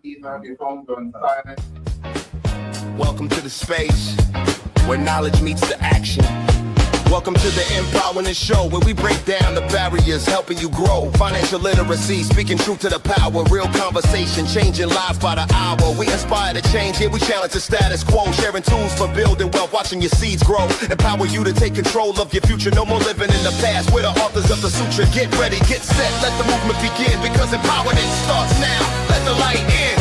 Either have your phones on silent. Welcome to the space where knowledge meets the action. Welcome to the Empowering Show, where we break down the barriers, helping you grow. Financial literacy, speaking truth to the power. Real conversation, changing lives by the hour. We inspire to change, here we challenge the status quo. Sharing tools for building wealth, watching your seeds grow. Empower you to take control of your future. No more living in the past. We're the authors of the sutra. Get ready, get set, let the movement begin. Because empowerment starts now. Let the light in.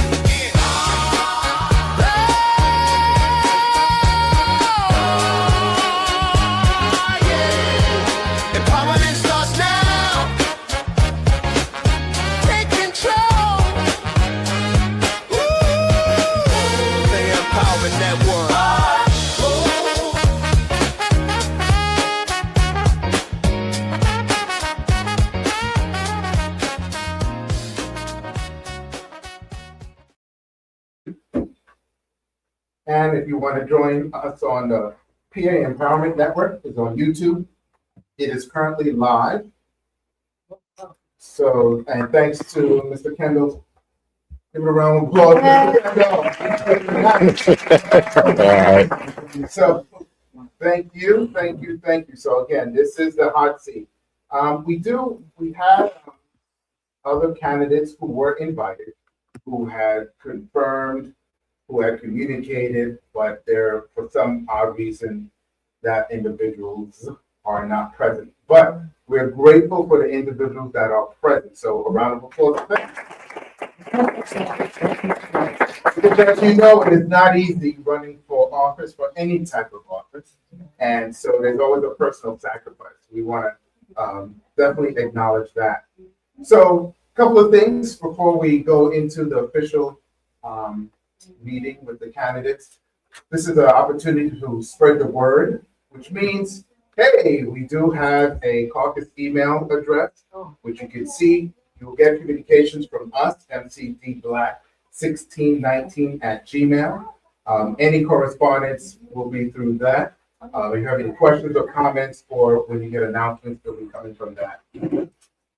And if you want to join us on the PA Empowerment Network, it's on YouTube. It is currently live. So, and thanks to Mr. Kendall. Give it a round of applause. So, thank you. So again, this is the hot seat. We had other candidates who were invited, who had confirmed, who had communicated, but there, for some odd reason, that individuals are not present. But we're grateful for the individuals that are present. So a round of applause. Because you know, it is not easy running for office, for any type of office. And so there's always a personal sacrifice. We want to definitely acknowledge that. So a couple of things before we go into the official meeting with the candidates. This is an opportunity to spread the word, which means, hey, we do have a caucus email address, which you can see. You'll get communications from us, mcdblack1619@gmail. Any correspondence will be through that. If you have any questions or comments, or when you get announcements, they'll be coming from that.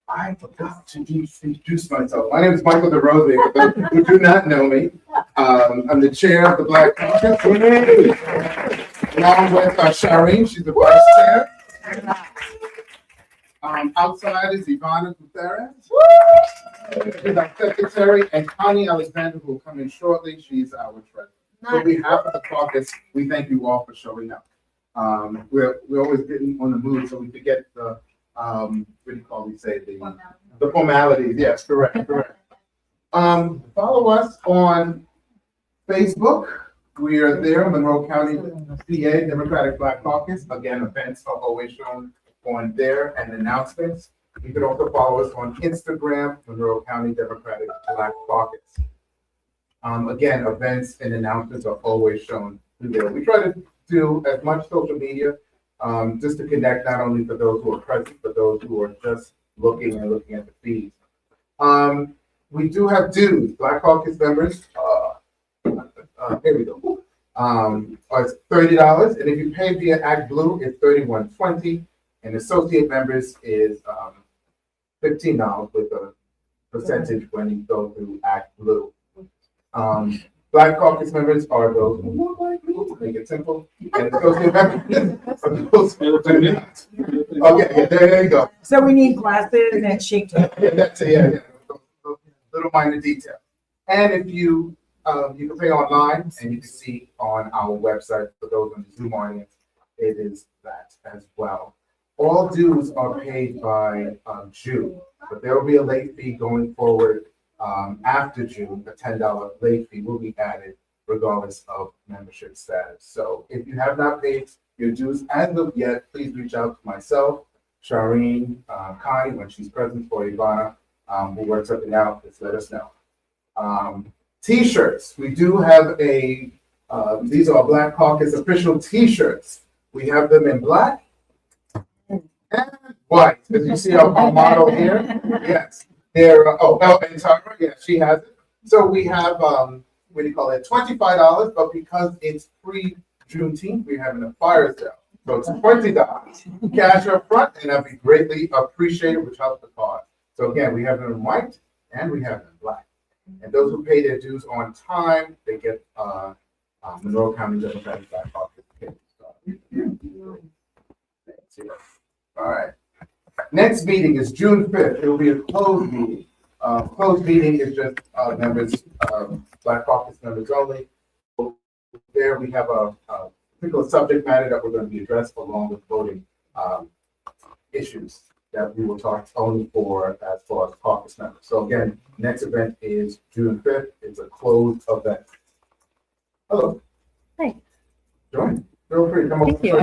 I forgot to introduce myself. My name is Michael DeRose, who do not know me. I'm the chair of the Black Caucus, along with Shireen, she's the vice chair. Outside is Ivana Gutierrez, she's our secretary, and Connie Alexander, who will come in shortly. She's our treasurer. So on behalf of the caucus, we thank you all for showing up. We're always getting on the move, so we forget the what do you call the formalities. Yes, correct. Follow us on Facebook. We are there, Monroe County, PA, Democratic Black Caucus. Again, events are always shown on there and announcements. You can also follow us on Instagram, Monroe County Democratic Black Caucus. Again, events and announcements are always shown through there. We try to do as much social media just to connect not only for those who are present, but those who are just looking at the feeds. We do have dues. Black Caucus members, here we go. It's $30, and if you pay via Act Blue, it's $31.20, and associate members is $15 with a percentage when you go through Act Blue. Black Caucus members are those who look like me, to make it simple, and associate members are those who do not. Okay, there you go. So we need glasses and sheet. That's it, yeah. Little minor detail. And if you can pay online, and you can see on our website, for those on the Zoom audience, it is that as well. All dues are paid by June, but there will be a late fee going forward after June. A $10 late fee will be added regardless of membership status. So if you have not paid your dues as of yet, please reach out to myself, Shireen, Connie, when she's present, for Ivana. We'll work something out. Just let us know. T-shirts. We do have these are Black Caucus official T-shirts. We have them in black and white. As you see our model here. Yes. They're, and Tara, yeah, she has it. So we have, $25, but because it's pre-Juneteenth, we're having a fire sale. So it's $20 cash up front, and that'd be greatly appreciated, which helps the cause. So again, we have them in white and we have them in black. And those who pay their dues on time, they get Monroe County Democratic Black Caucus tickets. All right. Next meeting is June 5th. It will be a closed meeting. Closed meeting is just members, Black Caucus members only. There we have a particular subject matter that we're going to be addressed along with voting issues that we will talk only for as far as caucus members. So again, next event is June 5th. It's a closed event. Hello. Hi. Join. Feel free to come over. Thank you.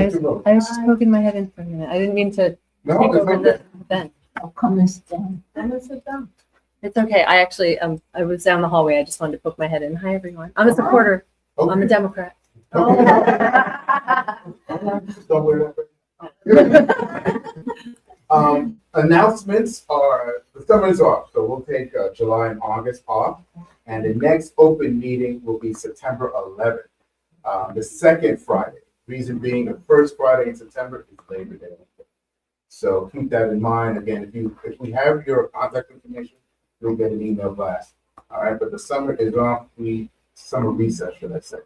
I was just poking my head in for a minute. I didn't mean to take No, it's over okay. the event. I'll come and stand. And it's a dump. It's okay. I actually, I was down the hallway. I just wanted to poke my head in. Hi, everyone. I'm a supporter. I'm a Okay. Democrat. Okay. Just don't wear that. Announcements are, the summer is off, so we'll take July and August off. And the next open meeting will be September 11th, the second Friday. Reason being, the first Friday in September is Labor Day. So keep that in mind. Again, if we have your contact information, you'll get an email blast. All right, but the summer is off. Summer recess, should I say.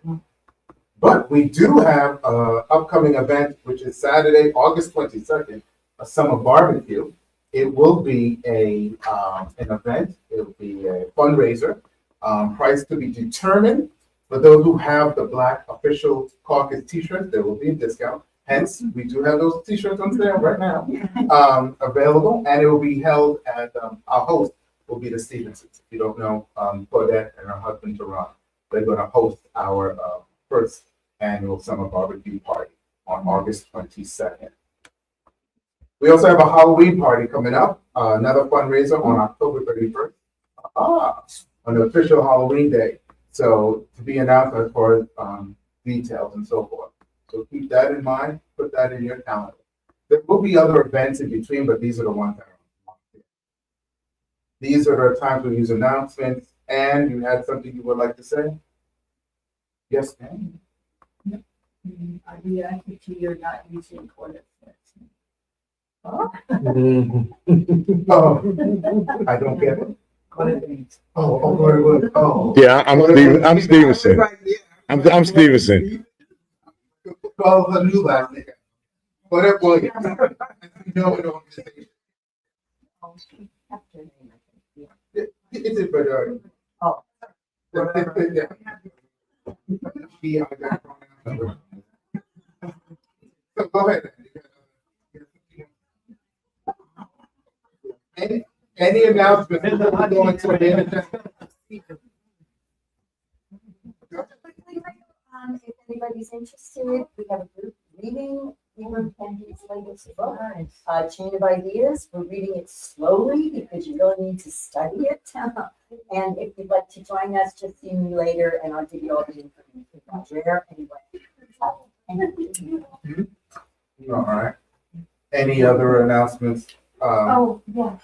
But we do have an upcoming event, which is Saturday, August 22nd, a summer barbecue. It will be an event. It will be a fundraiser. Price to be determined. For those who have the Black Official Caucus T-shirt, there will be a discount. Hence, we do have those T-shirts on sale right now, available, and it will be held at our host will be the Stevensons. If you don't know, Claudette and her husband Teron, they're going to host our first annual summer barbecue party on August 22nd. We also have a Halloween party coming up, another fundraiser on October 31st, on the official Halloween day. So to be announced as far as details and so forth. So keep that in mind, put that in your calendar. There will be other events in between, but these are the ones that are. These are the times we use announcements. And you had something you would like to say? Yes, ma'am. I reacted to your not using toilet. Oh, I don't get it. Oh, very good. Oh. Yeah, I'm Stevenson. I'm Stevenson. Call the new last name. Whatever. Williams. No, no. Is it better? Oh. Yeah, I got it. So go ahead. Any announcements? Going to the end. If anybody's interested, we have a group reading Ibram Kennedy's latest book, Chain of Ideas. We're reading it slowly because you really need to study it. And if you'd like to join us, just see me later and I'll give you all the information. Where anyway. All right. Any other announcements? Oh, yeah.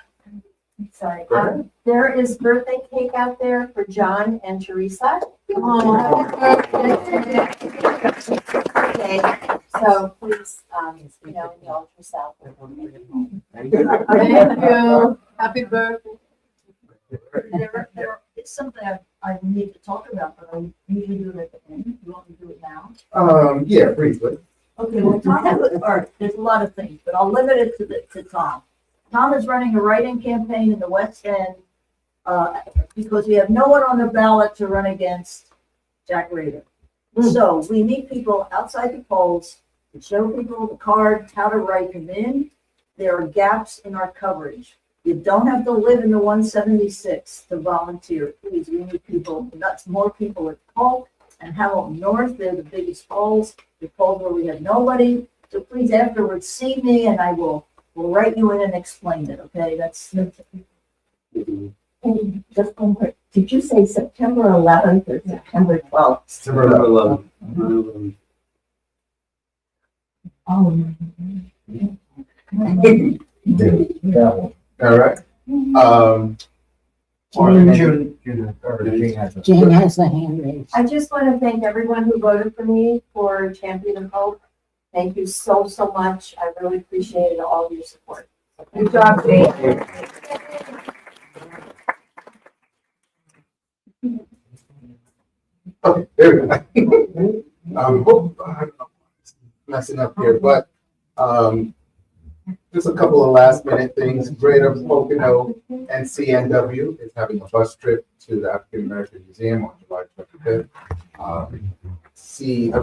Sorry. Go ahead. There is birthday cake out there for John and Teresa. Okay, so please, indulge yourself. Thank you. Happy birthday. It's something I need to talk about, but I usually do it at the end. You want me to do it now? Yeah, briefly. Okay, well, Tom, all right, there's a lot of things, but I'll limit it to Tom. Tom is running a write-in campaign in the West End, because we have no one on the ballot to run against Jack Rader. So we need people outside the polls to show people the card, how to write them in. There are gaps in our coverage. You don't have to live in the 176 to volunteer. Please, we need people, that's more people at Polk and Hamilton North. They're the biggest polls, the polls where we have nobody. So please afterwards see me and I will write you in and explain it, okay? That's And just one quick, did you say September 11th or September 12th? September 11th. Oh. All right. Jane has the hand raised. I just want to thank everyone who voted for me for Champion of Hope. Thank you so, so much. I really appreciated all of your support. Good job, Jane. Okay, there we go. I'm messing up here, but, just a couple of last minute things. Greater Pocono and CNW is having a bus trip to the African American Museum on July 25th. I'm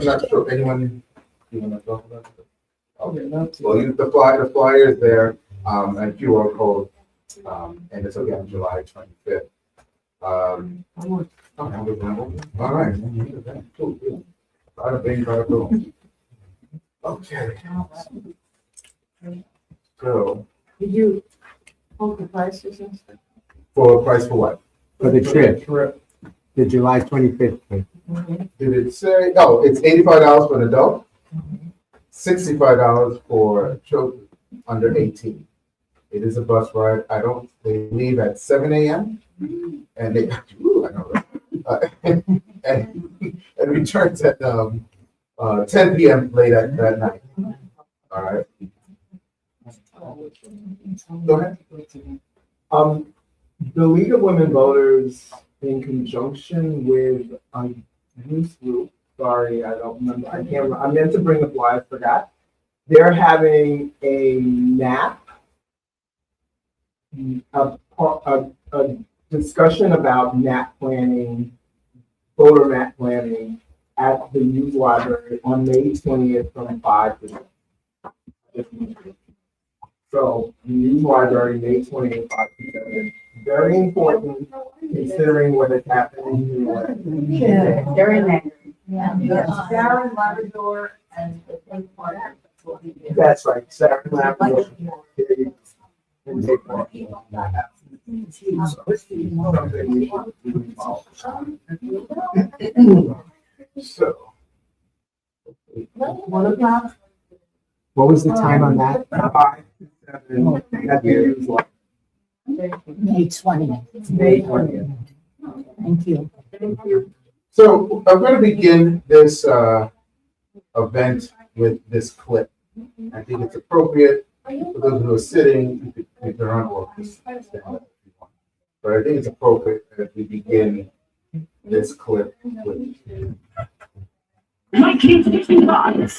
not sure if anyone, you want to talk about it? Okay, well, the flyer is there, and QR code, and it's again July 25th. All right. Cool, cool. Bada bing, bada boom. Okay. So, Did you hold the prices and stuff? for a price for what? For the trip, the July 25th trip. Did it say, oh, it's $85 for an adult, $65 for children under 18. It is a bus ride. They leave at 7 a.m. and they, ooh, I know that. And returns at 10 p.m. late at night. All right. Go ahead. The League of Women Voters, in conjunction with a youth group, sorry, I don't remember, I can't remember, I meant to bring the flyer, I forgot. They're having a nap, a discussion about nap planning, voter nap planning at the youth library on May 20th from 5 to 7. So, the youth library, May 20th, 5 to 7. Very important, considering what is happening in the election. They're in there. Yeah, Sharon Labrador and the thing part. That's right, Sarah Labrador. And they want that happen. So, What about? What was the time on that? 5 to 7 at the youth library. May 20th. May 20th. Thank you. so I'm going to begin this event with this clip. I think it's appropriate for those who are sitting, if they're on or stand up if you want. But I think it's appropriate that we begin this clip with 1965.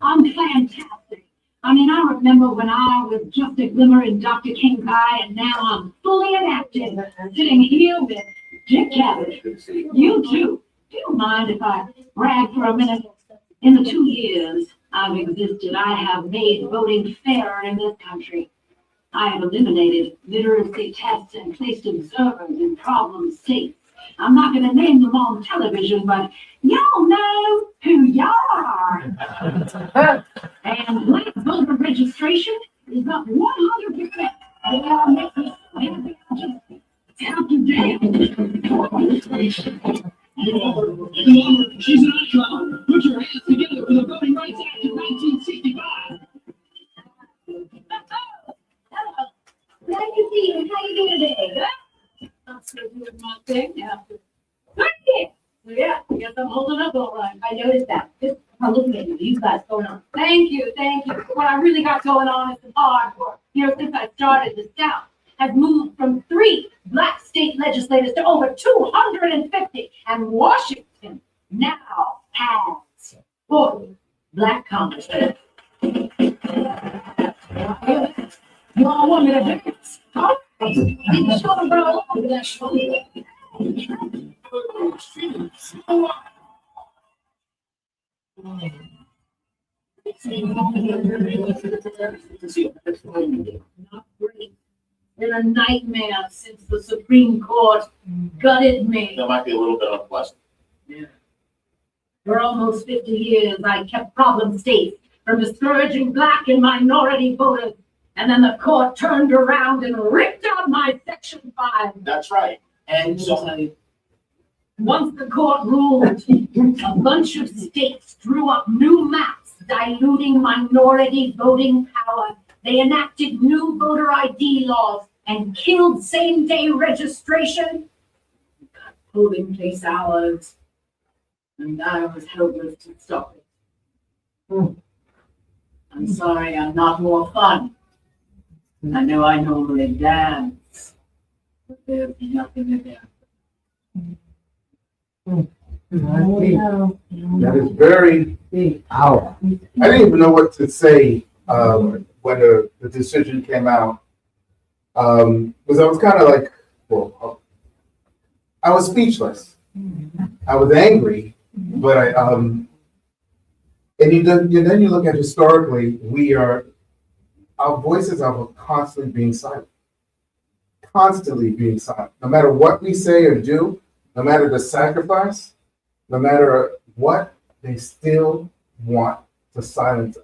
I'm fantastic. I mean, I remember when I was just a glimmer in Dr. King's eye, and now I'm fully enacted, sitting here with Dick Cabbage. You too. Do you mind if I brag for a minute? In the 2 years I've existed, I have made voting fairer in this country. I have eliminated literacy tests and placed observers in problem states. I'm not going to name them on television, but y'all know who y'all are. And black voter registration is up 100%. They are making just out to damn. She's an icon. Put your hands together for the Voting Rights Act of 1965. Hello. Nice to see you. How you doing today? Good? I'm still doing my thing now. Good. Yeah, I guess I'm holding up all right. I noticed that. Just look at you guys going on. Thank you, thank you. What I really got going on is some hard work. You know, since I started the South, has moved from 3 black state legislators to over 250, and Washington now has 40 black congressmen. You all want me to dance? Huh? Show them, bro. Show them. Not great. Been a nightmare since the Supreme Court gutted me. That might be a little bit unpleasant. For almost 50 years, I kept problem states from discouraging black and minority voters. And then the court turned around and ripped out my Section 5. That's right. And so, Once the court ruled, a bunch of states drew up new maps diluting minority voting power. They enacted new voter ID laws and killed same-day registration, cut polling place hours, and I was helpless to stop it. I'm sorry, I'm not more fun. I know I normally dance, but there's nothing in there. That is very, Ow. I didn't even know what to say, when the decision came out. Because I was kind of like, well, I was speechless. I was angry, but and then you look at historically, our voices are constantly being silent. Constantly being silent. No matter what we say or do, no matter the sacrifice, no matter what, they still want to silence us.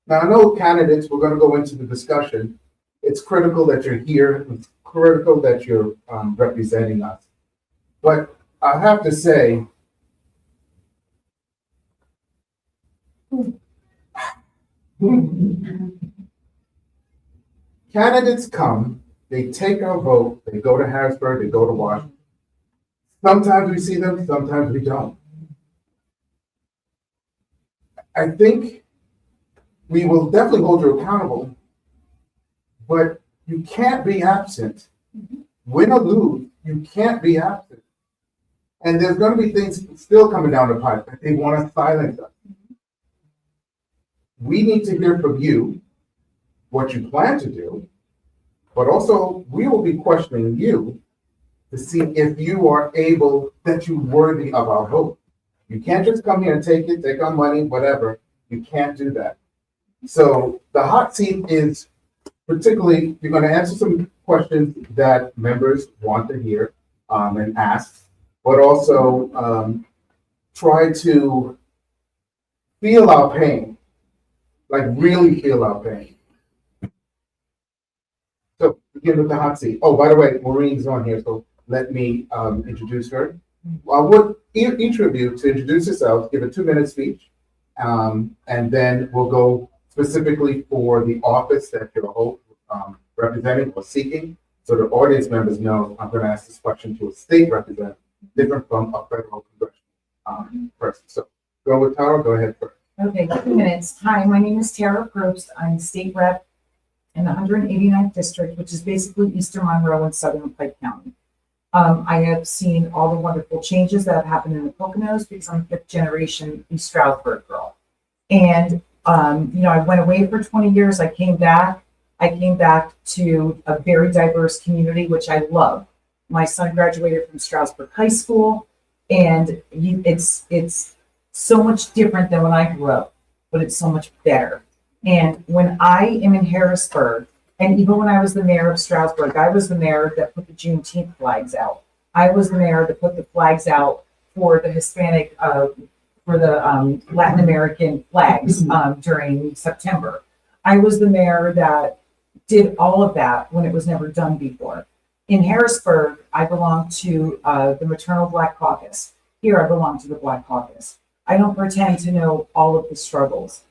Now, I know candidates, we're going to go into the discussion. It's critical that you're here. It's critical that you're representing us. But I have to say, candidates come, they take our vote, they go to Harrisburg, they go to Washington. Sometimes we see them, sometimes we don't. I think we will definitely hold you accountable, but you can't be absent. Win or lose, you can't be absent. And there's going to be things still coming down the pipe that they want to silence us. We need to hear from you what you plan to do, but also we will be questioning you to see if you are able, that you're worthy of our vote. You can't just come here and take our money, whatever. You can't do that. So the hot seat is particularly, you're going to answer some questions that members want to hear and ask, but also try to feel our pain, like really feel our pain. So begin with the hot seat. Oh, by the way, Maureen's on here, so let me introduce her. I would each of you to introduce yourselves, give a 2-minute speech, and then we'll go specifically for the office that you're representing or seeking. So the audience members know I'm going to ask this question to a state representative, different from a federal congressional person. So go with Tara, go ahead first. Okay, 2 minutes. Hi, my name is Tara Probst. I'm state rep in the 189th district, which is basically Eastern Monroe and Southern Pike County. I have seen all the wonderful changes that have happened in the Poconos because I'm a 5th generation East Stroudsburg girl. And, I went away for 20 years. I came back to a very diverse community, which I love. My son graduated from Stroudsburg High School, and it's so much different than when I grew up, but it's so much better. And when I am in Harrisburg, and even when I was the mayor of Stroudsburg, I was the mayor that put the Juneteenth flags out. I was the mayor that put the flags out for the Hispanic, for the Latin American flags during September. I was the mayor that did all of that when it was never done before. In Harrisburg, I belong to the Maternal Black Caucus. Here, I belong to the Black Caucus. I don't pretend to know all of the struggles,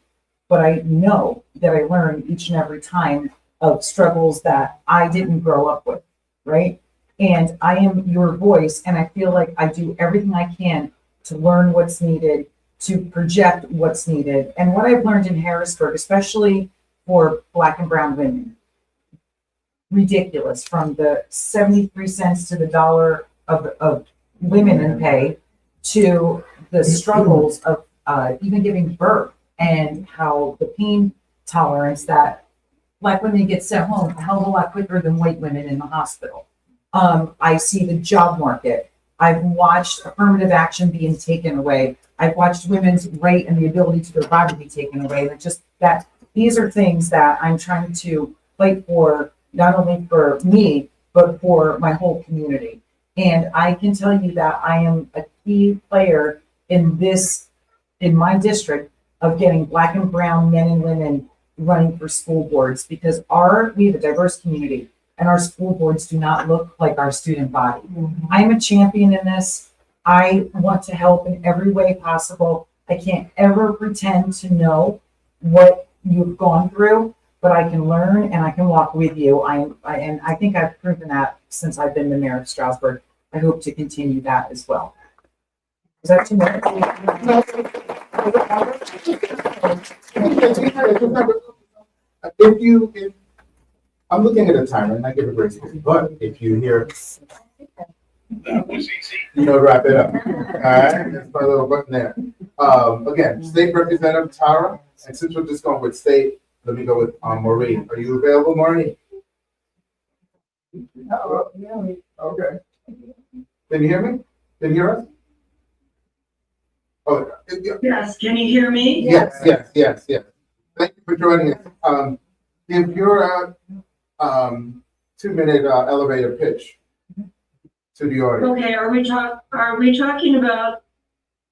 but I know that I learn each and every time of struggles that I didn't grow up with, right? And I am your voice, and I feel like I do everything I can to learn what's needed, to project what's needed. And what I've learned in Harrisburg, especially for Black and brown women, ridiculous, from the 73 cents to the dollar of women in pay to the struggles of even giving birth and how the pain tolerance that Black women get sent home a hell of a lot quicker than white women in the hospital. I see the job market. I've watched affirmative action being taken away. I've watched women's right and the ability to their body be taken away. And just that these are things that I'm trying to fight for, not only for me, but for my whole community. And I can tell you that I am a key player in my district of getting Black and brown men and women running for school boards, because we have a diverse community and our school boards do not look like our student body. I am a champion in this. I want to help in every way possible. I can't ever pretend to know what you've gone through, but I can learn and I can walk with you. And I think I've proven that since I've been the mayor of Stroudsburg. I hope to continue that as well. Is that too much? If I'm looking at a timer and I give a break, but if you hear, That was easy. wrap it up. All right, that's my little button there. Again, State Representative Tara, and since we're just going with state, let me go with Maureen. Are you available, Maureen? Okay. Can you hear me? Can you hear us? Oh, Yes, can you hear me? yes. Thank you for joining us. Give your 2-minute elevator pitch to the audience. Okay, are we talking about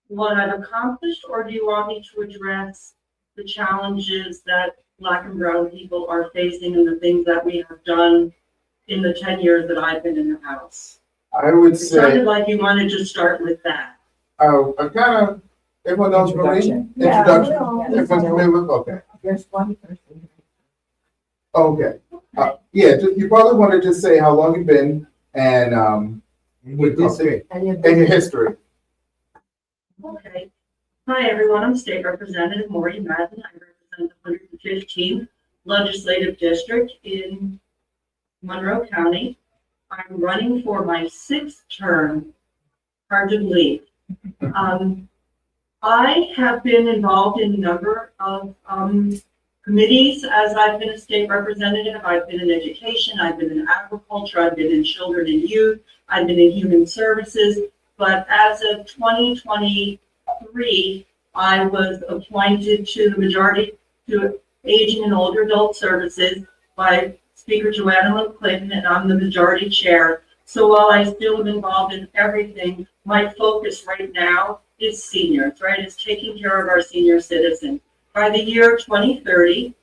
what I've accomplished, or do you want me to address the challenges that Black and brown people are facing and the things that we have done in the 10 years that I've been in the House? I would It say, sounded like you wanted to start with that. I kind of, everyone knows Maureen? Yeah, Introduction? well, Everyone's familiar with, okay. There's one person. Okay. Yeah, you probably want to just say how long you've been and, With this way. and your history. Okay. Hi, everyone. I'm State Representative Maureen Madden. I represent the 115th Legislative District in Monroe County. I'm running for my 6th term. Hard to believe. I have been involved in a number of committees as I've been a state representative. I've been in education, I've been in agriculture, I've been in children and youth, I've been in human services. But as of 2023, I was appointed to the majority to Aging and Older Adult Services by Speaker Joanna Clinton, and I'm the majority chair. So while I still am involved in everything, my focus right now is seniors, right? It's taking care of our senior citizens. By the year 2030,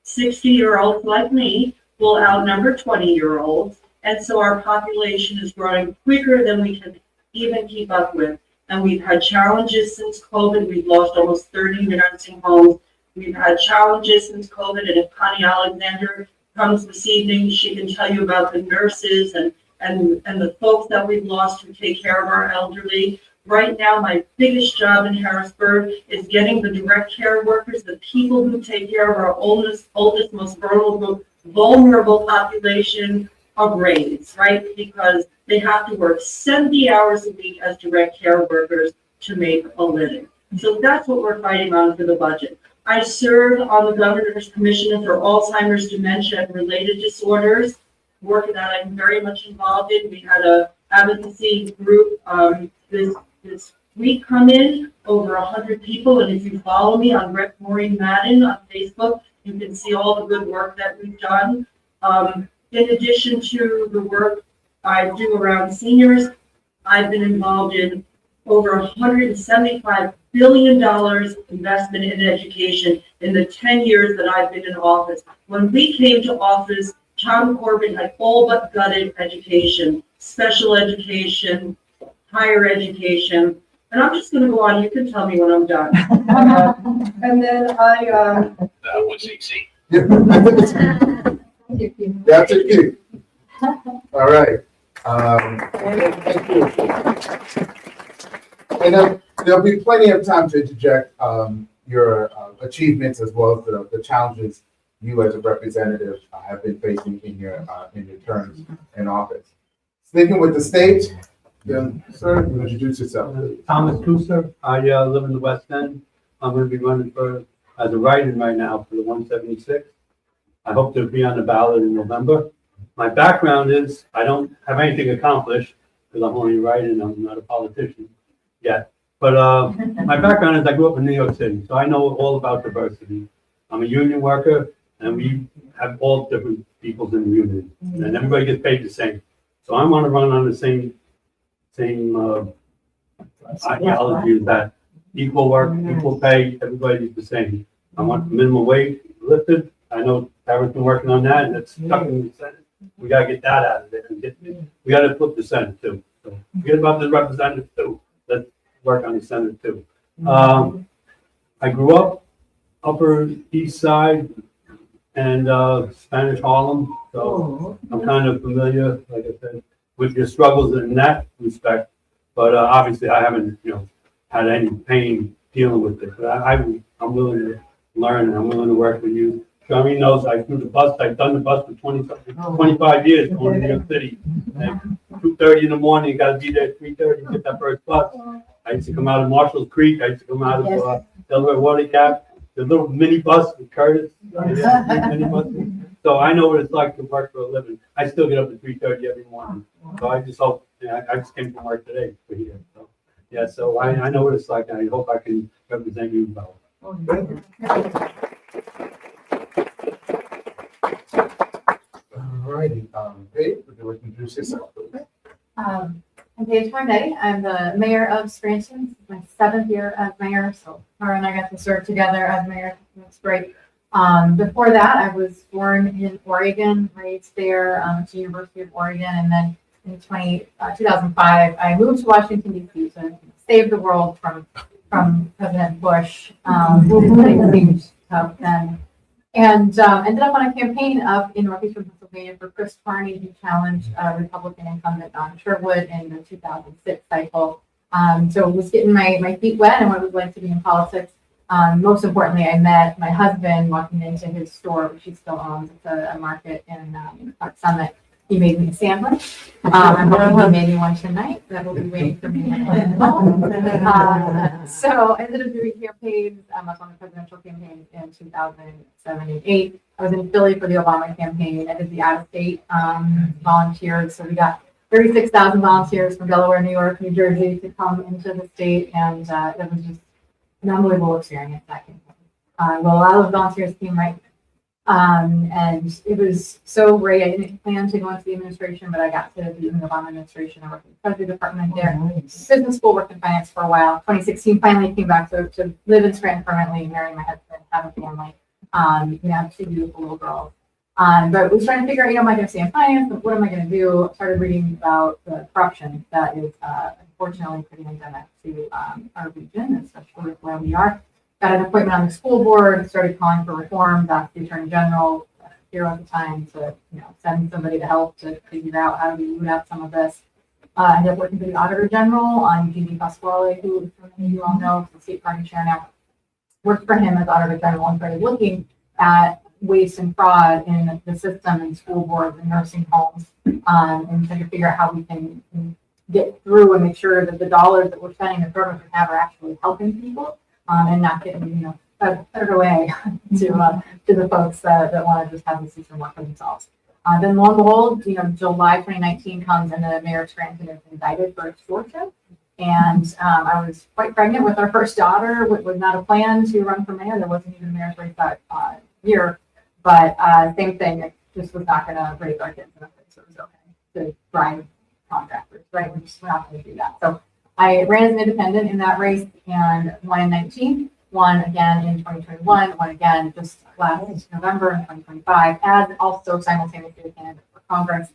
60-year-olds like me will outnumber 20-year-olds. And so our population is growing quicker than we can even keep up with. And we've had challenges since COVID. We've lost almost 30 nursing homes. We've had challenges since COVID. And if Connie Alexander comes this evening, she can tell you about the nurses and the folks that we've lost who take care of our elderly. Right now, my biggest job in Harrisburg is getting the direct care workers, the people who take care of our oldest, most vulnerable population, a raise, right? Because they have to work 70 hours a week as direct care workers to make a living. So that's what we're fighting on for the budget. I serve on the Governor's Commission for Alzheimer's, Dementia, and Related Disorders, work that I'm very much involved in. We had a advocacy group this week come in, over 100 people, and if you follow me on Rep. Maureen Madden on Facebook, you can see all the good work that we've done. In addition to the work I do around seniors, I've been involved in over $175 billion investment in education in the 10 years that I've been in office. When we came to office, Tom Corbett had all but gutted education, special education, higher education, and I'm just going to go on. You can tell me when I'm done. And then That was easy. That's it, you. All right. Thank you. And there'll be plenty of time to interject your achievements as well as the challenges you as a representative have been facing in your terms in office. Sticking with the state, sir, introduce yourself. Thomas Cooser. I live in the West End. I'm going to be running as a write-in right now for the 176. I hope to be on the ballot in November. My background is I don't have anything accomplished because I'm only writing. I'm not a politician yet. But my background is I grew up in New York City, so I know all about diversity. I'm a union worker, and we have all different peoples in the union, and everybody gets paid the same. So I want to run on the same ideology as that. Equal work, equal pay, everybody's the same. I want the minimum wage lifted. I know Tara's been working on that, and it's stuck in the Senate. We gotta get that out of there and we gotta flip the Senate too. So forget about the representatives too. Let's work on the Senate too. I grew up Upper East Side and Spanish Harlem, so I'm kind of familiar, like I said, with your struggles in that respect. But obviously, I haven't, had any pain dealing with it. But I'm willing to learn, and I'm willing to work with you. Charmaine knows I do the bus, I've done the bus for 25 years, going to New York City. And 2:30 in the morning, you gotta be there at 3:30 to get that first bus. I used to come out of Marshall's Creek, I used to come out of Delaware Water Gap, the little mini bus with Curtis. Mini bus. So I know what it's like to work for a living. I still get up at 3:30 every morning. So I just hope, I just came from work today for here. So, yeah, so I know what it's like, and I hope I can represent you well. Alrighty, Dave, would you like to introduce yourself, please? I'm Paige Monday. I'm the mayor of Scranton. It's my 7th year as mayor, so her and I got to serve together as mayor. That's great. Before that, I was born in Oregon, raised there at the University of Oregon, and then in 2005, I moved to Washington, D.C. to save the world from President Bush. Things seemed tough then. And ended up on a campaign up in Northeastern Pennsylvania for Chris Carney, who challenged Republican incumbent Don Sherwood in the 2006 cycle. So was getting my feet wet and what it was like to be in politics. Most importantly, I met my husband walking into his store, which he still owns. It's a market in Park Summit. He made me a sandwich. I'm hoping he made me one tonight. That will be waiting for me. So I ended up doing campaigns. I was on the presidential campaign in 2007 and 8. I was in Philly for the Obama campaign. I did the out-of-state volunteers. So we got 36,000 volunteers from Delaware, New York, New Jersey to come into the state. And it was just an unbelievable experience, that campaign. Well, a lot of volunteers came right. And it was so great. I didn't plan to go into the administration, but I got to be in the Obama administration. I worked in the Treasury Department there. Business school, worked in finance for a while. 2016, finally came back to live in Scranton permanently, marry my husband, have a family. Have 2 beautiful little girls. But was trying to figure out, am I going to stay in finance? What am I going to do? Started reading about the corruption that is unfortunately pretty endemic to our region, especially where we are. Got an appointment on the school board, started calling for reform, asked the attorney general here at the time to send somebody to help to figure out how do we root out some of this. I ended up working for the auditor general on Eugene Pasquale, who many of you all know, the state party chair now. Worked for him as auditor general and started looking at waste and fraud in the system and school boards and nursing homes, and trying to figure out how we can get through and make sure that the dollars that we're spending, the programs we have, are actually helping people. And not getting, fettered away to the folks that want to just have the system work for themselves. Then lo and behold, July 2019 comes and the mayor of Scranton is indicted for extortion. And I was quite pregnant with our first daughter. It was not a plan to run for mayor. There wasn't even a mayor's race that year. But same thing, it just was not going to raise our kids enough, so it was okay to bribe contractors, right? We're not going to do that. So I ran as an independent in that race and won in 19, won again in 2021, won again just last November in 2025, and also simultaneously a candidate for Congress,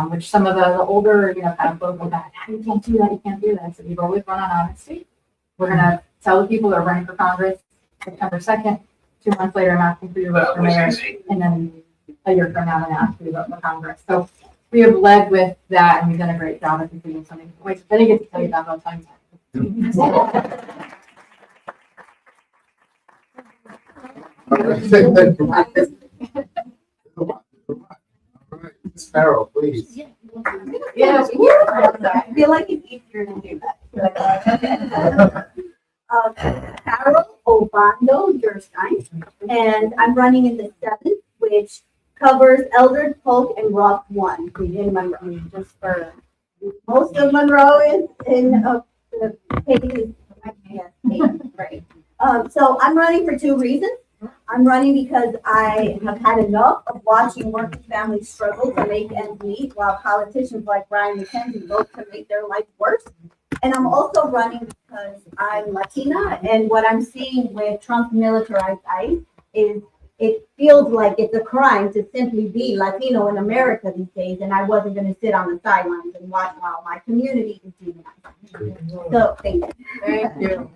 which some of the older, kind of folks go back, you can't do that, you can't do that. So we've always run on honesty. We're going to tell the people that are running for Congress September 2nd, 2 months later, I'm asking for your vote for mayor, and then a year from now, I'm going to ask for your vote for Congress. So we have led with that, and we've done a great job of completing something. Wait, I didn't get to tell you that all the time. Sparrow, please. Yes. I feel like it's easier to do that. Carol Obando Durstein, and I'm running in the 7th, which covers Eldred, Polk, and Rock 1 in Monroe. Just for most of Monroe is in the pages. Right. So I'm running for 2 reasons. I'm running because I have had enough of watching working families struggle to make ends meet while politicians like Brian McKenzie vote to make their life worse. And I'm also running because I'm Latina, and what I'm seeing with Trump's militarized ICE is it feels like it's a crime to simply be Latino in America these days, and I wasn't going to sit on the sidelines and watch while my community is demonized. So thank you. Thank you.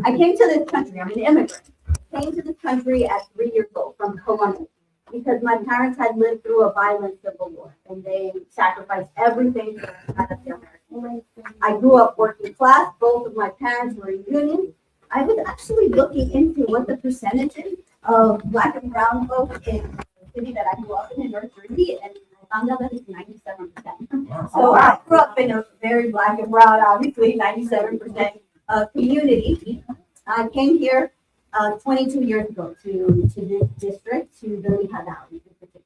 I came to this country, I'm an immigrant. Came to this country at 3 years old from Colombia because my parents had lived through a violent civil war and they sacrificed everything out of their American life. I grew up working class. Both of my parents were in unions. I was actually looking into what the percentages of Black and brown folks in the city that I grew up in North Jersey, and I found out that it's 97%. So I grew up in a very Black and brown, obviously 97% community. I came here 22 years ago to this district, to the Lehigh Valley in particular.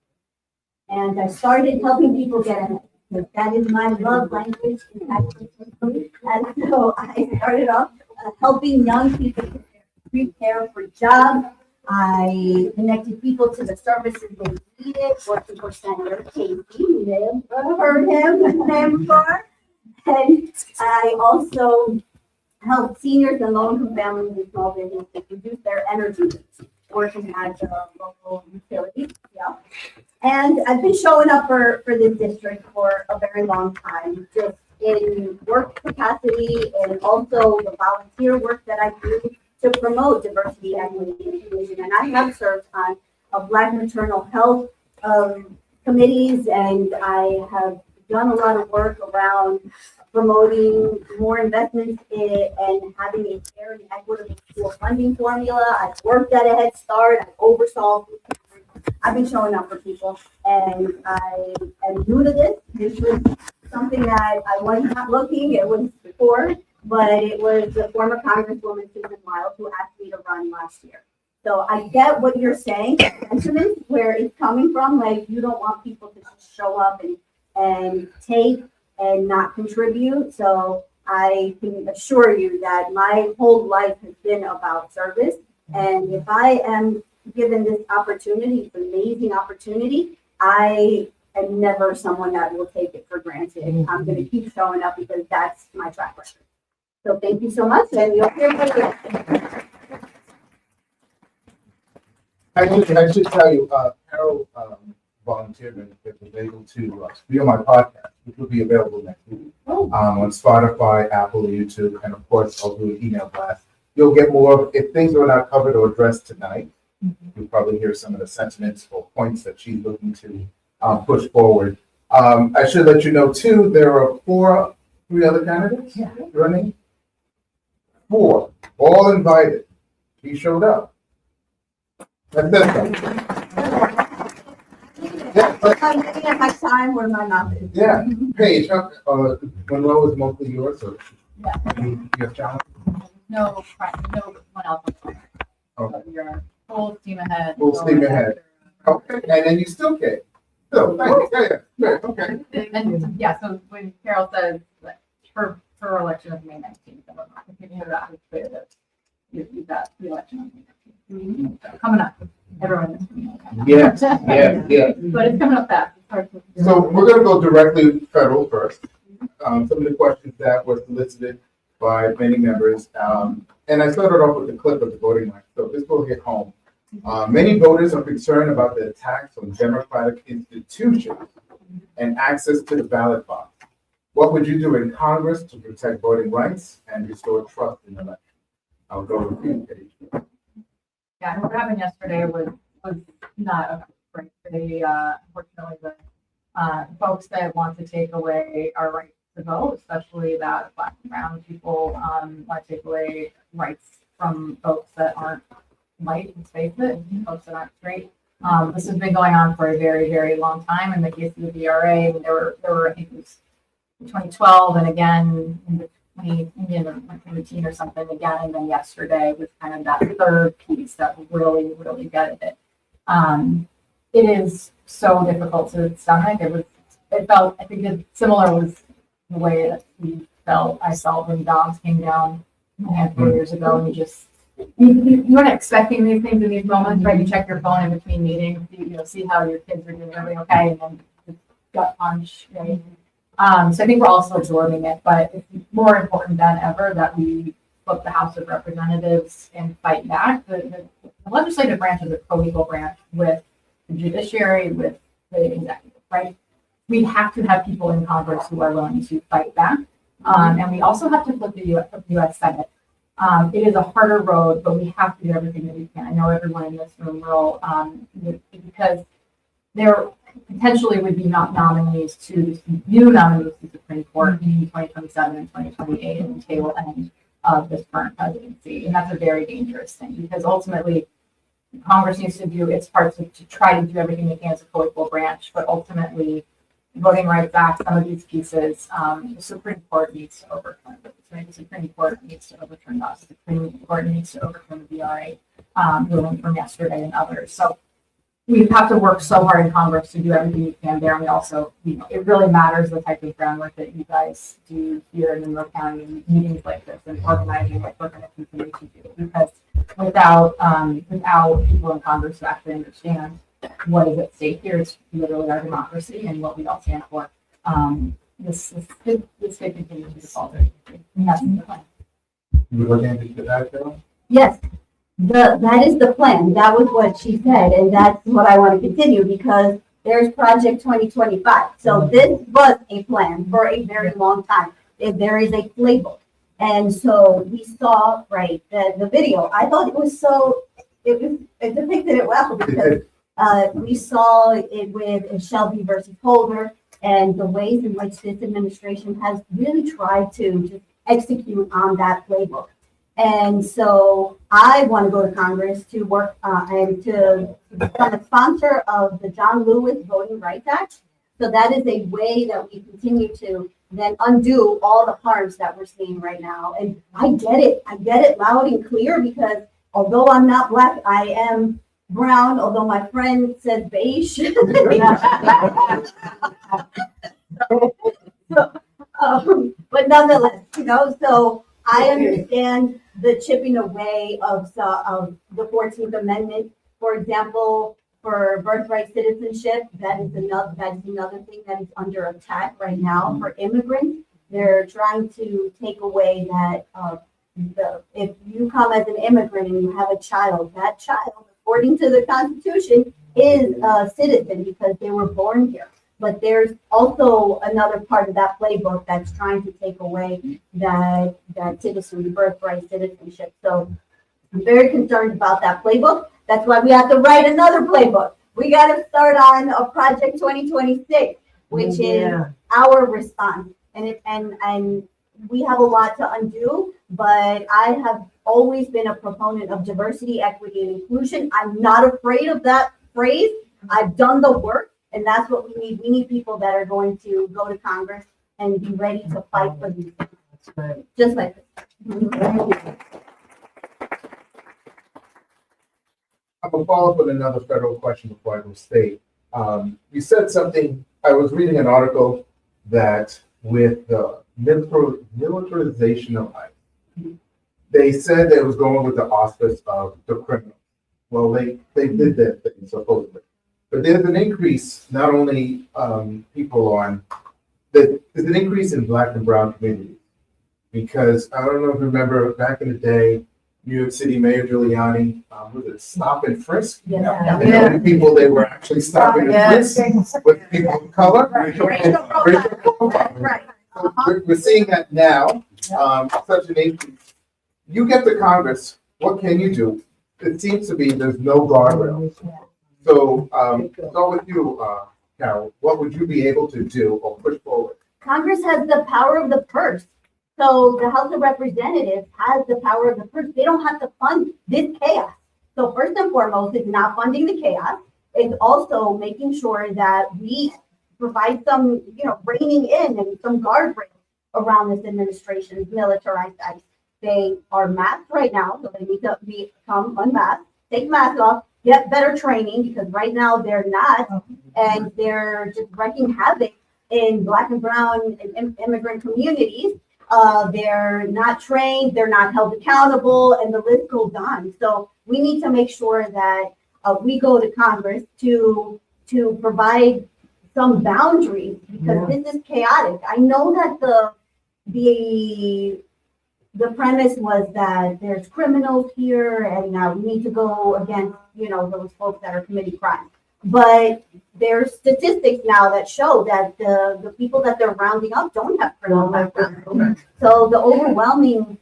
And I started helping people get ahead. Because that is my love language. And so I started off helping young people prepare for jobs. I connected people to the services they needed, working for Senator Casey. You may have heard him name before. And I also helped seniors and low-income families and small businesses reduce their energy use, working at the local utility. Yeah. And I've been showing up for this district for a very long time, just in work capacity and also the volunteer work that I do to promote diversity, equity, and inclusion. And I have served on Black maternal health committees, and I have done a lot of work around promoting more investments and having a fair and equitable school funding formula. I've worked at a Head Start. I've oversaw. I've been showing up for people, and I am new to this. This was something that I was not looking. It was before, but it was the former Congresswoman Susan Wild who asked me to run last year. So I get what you're saying, sentiment, where it's coming from. Like, you don't want people to just show up and take and not contribute. So I can assure you that my whole life has been about service. And if I am given this opportunity, this amazing opportunity, I am never someone that will take it for granted. I'm going to keep showing up because that's my track record. So thank you so much, and you'll hear from me. I should tell you, Carol volunteered and was able to be on my podcast, which will be available next week on Spotify, Apple, YouTube, and of course I'll do an email blast. You'll get more if things are not covered or addressed tonight. You'll probably hear some of the sentiments or points that she's looking to push forward. I should let you know too, there are three other candidates running. 4, all invited. He showed up. That's it. Yeah, If I'm looking at my time where my mouth is. yeah. Paige, Monroe is mostly yours, so you have challenge. No one else. Okay. You're full steam ahead. Full steam ahead. Okay, and then you still came. So, yeah, okay. And yeah, so when Carol says that her election is May 19th, I'm not thinking of that. It's clear that you've got the election on May 19th. So coming up, everyone. Yes, yeah. But it's coming up fast. It's hard to. So we're gonna go directly federal first. Some of the questions that were solicited by many members. And I started off with the clip of the voting rights. So this will hit home. Many voters are concerned about the attacks on democratic institutions and access to the ballot box. What would you do in Congress to protect voting rights and restore trust in elections? I'll go with you, Paige. Yeah, and what happened yesterday was not great. They unfortunately the folks that want to take away our right to vote, especially that Black and brown people want to take away rights from folks that aren't white, let's face it, folks that aren't straight. This has been going on for a very, very long time. In the case of the VRA, there were I think it was 2012 and again in the 2018 or something again, and then yesterday was kind of that third piece that really, really gutted it. It is so difficult to stomach. It felt, I think it similar was the way that I felt when dogs came down a handful of years ago, and you weren't expecting these things in these moments, right? You check your phone in between meetings, you see how your kids are doing, everything okay, and then the gut punch, right? So I think we're also absorbing it, but it's more important than ever that we flip the House of Representatives and fight back. The legislative branch is a co-equal branch with the judiciary, with the executive, right? We have to have people in Congress who are willing to fight back. And we also have to flip the U.S. Senate. It is a harder road, but we have to do everything that we can. I know everyone in this room will, because there potentially would be not nominees to new nominees to the Supreme Court in 2027 and 2028 and the table end. of this current presidency. And that's a very dangerous thing because ultimately Congress needs to do its part to try to do everything they can as a co-equal branch, but ultimately Voting Rights Act, some of these pieces, the Supreme Court needs to overturn those, right? The Supreme Court needs to overturn us. The Supreme Court needs to overturn the VRA ruling from yesterday and others. So we have to work so hard in Congress to do everything we can there. And we also, it really matters the type of groundwork that you guys do here in Monroe County, meetings like this and organizing what we're going to continue to do. Because without people in Congress who actually understand what is at stake here, it's literally our democracy and what we all stand for. This could continue to default. And that's the plan. You were looking at that, Carol? Yes, that is the plan. That was what she said, and that's what I want to continue because there's Project 2025. So this was a plan for a very long time. There is a playbook. And so we saw, right, the video. I thought it was it depicted it well because we saw it with Shelby versus Holder and the ways in which this administration has really tried to just execute on that playbook. And so I want to go to Congress to work and to become a sponsor of the John Lewis Voting Rights Act. So that is a way that we continue to then undo all the harms that we're seeing right now. And I get it loud and clear because although I'm not Black, I am brown, although my friend says beige. But nonetheless, so I understand the chipping away of the 14th Amendment. For example, for birthright citizenship, that is another thing that is under attack right now for immigrants. They're trying to take away that if you come as an immigrant and you have a child, that child, according to the Constitution, is a citizen because they were born here. But there's also another part of that playbook that's trying to take away that birthright citizenship. So I'm very concerned about that playbook. That's why we have to write another playbook. We got to start on a Project 2026, which is our response. And we have a lot to undo, but I have always been a proponent of diversity, equity, and inclusion. I'm not afraid of that phrase. I've done the work. And that's what we need. We need people that are going to go to Congress and be ready to fight for these things. That's right. Just like this. I'm gonna follow up with another federal question before I go state. You said something, I was reading an article that with the militarization of ICE, they said they was going with the auspice of the criminals. Well, they did that thing supposedly. But there's an increase, not only there's an increase in Black and brown communities. Because I don't know if you remember back in the day, New York City Mayor Giuliani, was it stop and frisk? Yeah. And the only people they were actually stopping and frisk with people of color. Racial profiling. Right. So we're seeing that now, such an increase. You get to Congress, what can you do? It seems to be there's no guardrails. So, go with you, Carol. What would you be able to do or push forward? Congress has the power of the purse. So the House of Representatives has the power of the purse. They don't have to fund this chaos. So first and foremost, it's not funding the chaos. It's also making sure that we provide some, reining in and some guardrails around this administration's militarized ICE. They are masked right now, so they need to become unmasked, take masks off, get better training, because right now they're not, and they're just wreaking havoc in Black and brown and immigrant communities. They're not trained, they're not held accountable, and the list goes on. So we need to make sure that we go to Congress to provide some boundaries, because this is chaotic. I know that the premise was that there's criminals here and we need to go against, those folks that are committing crimes. But there's statistics now that show that the people that they're rounding up don't have criminal backgrounds. So the overwhelming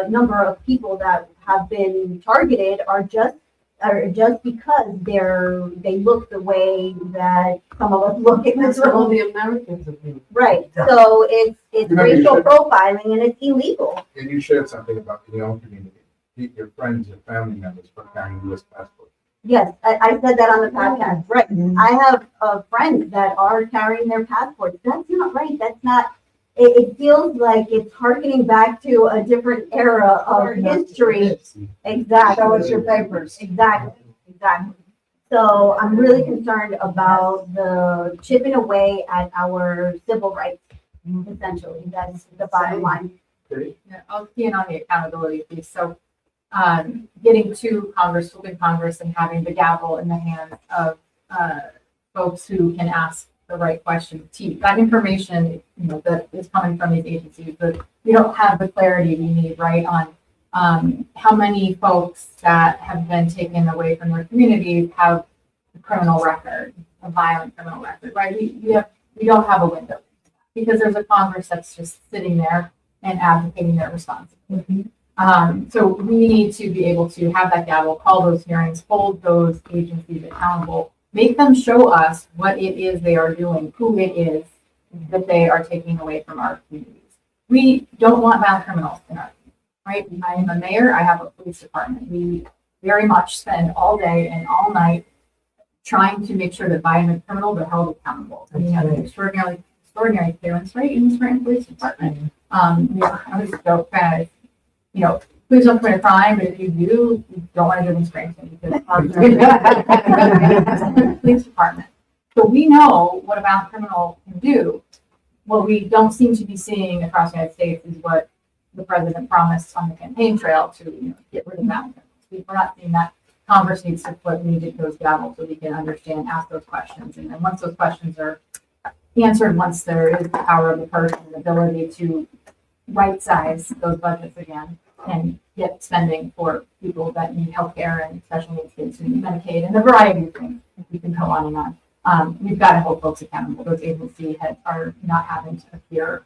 number of people that have been targeted are just or just because they look the way that some of us look in this room. the Americans have been. Right, so it's Remember, you racial should- profiling and it's illegal. And you shared something about your own community, your friends, your family members for carrying U.S. passports. Yes, I said that on the podcast, right. I have friends that are carrying their passports. That's not right. That's not, it feels like it's harkening back to a different era of history. Exactly. Show us your papers. Exactly, exactly. So I'm really concerned about the chipping away at our civil rights, essentially. That's the bottom line. Yeah, I'll key in on the accountability piece. So, getting to Congress, flipping Congress, and having the gavel in the hands of folks who can ask the right questions. That information, that is coming from these agencies, but we don't have the clarity we need, right, on how many folks that have been taken away from their communities have a criminal record, a violent criminal record, right? We don't have a window because there's a Congress that's just sitting there and advocating their responsibility. So we need to be able to have that gavel, call those hearings, hold those agencies accountable, make them show us what it is they are doing, who it is that they are taking away from our communities. We don't want violent criminals in our community, right? I am a mayor, I have a police department. We very much spend all day and all night trying to make sure that violent criminals are held accountable. And we have an extraordinary clearance rate in the Scranton Police Department. I was joke that, please don't commit a crime, but if you do, you don't want to do it in Scranton because the police department. So we know what a violent criminal can do. What we don't seem to be seeing across the United States is what the president promised on the campaign trail to get rid of violent criminals. We're not seeing that. Congress needs to flip those gavels so we can understand, ask those questions. And then once those questions are answered, once there is the power of the purse and the ability to right size those budgets again and get spending for people that need healthcare and special needs kids who need Medicaid and a variety of things. We can go on and on. We've got to hold folks accountable. Those agency heads are not having to appear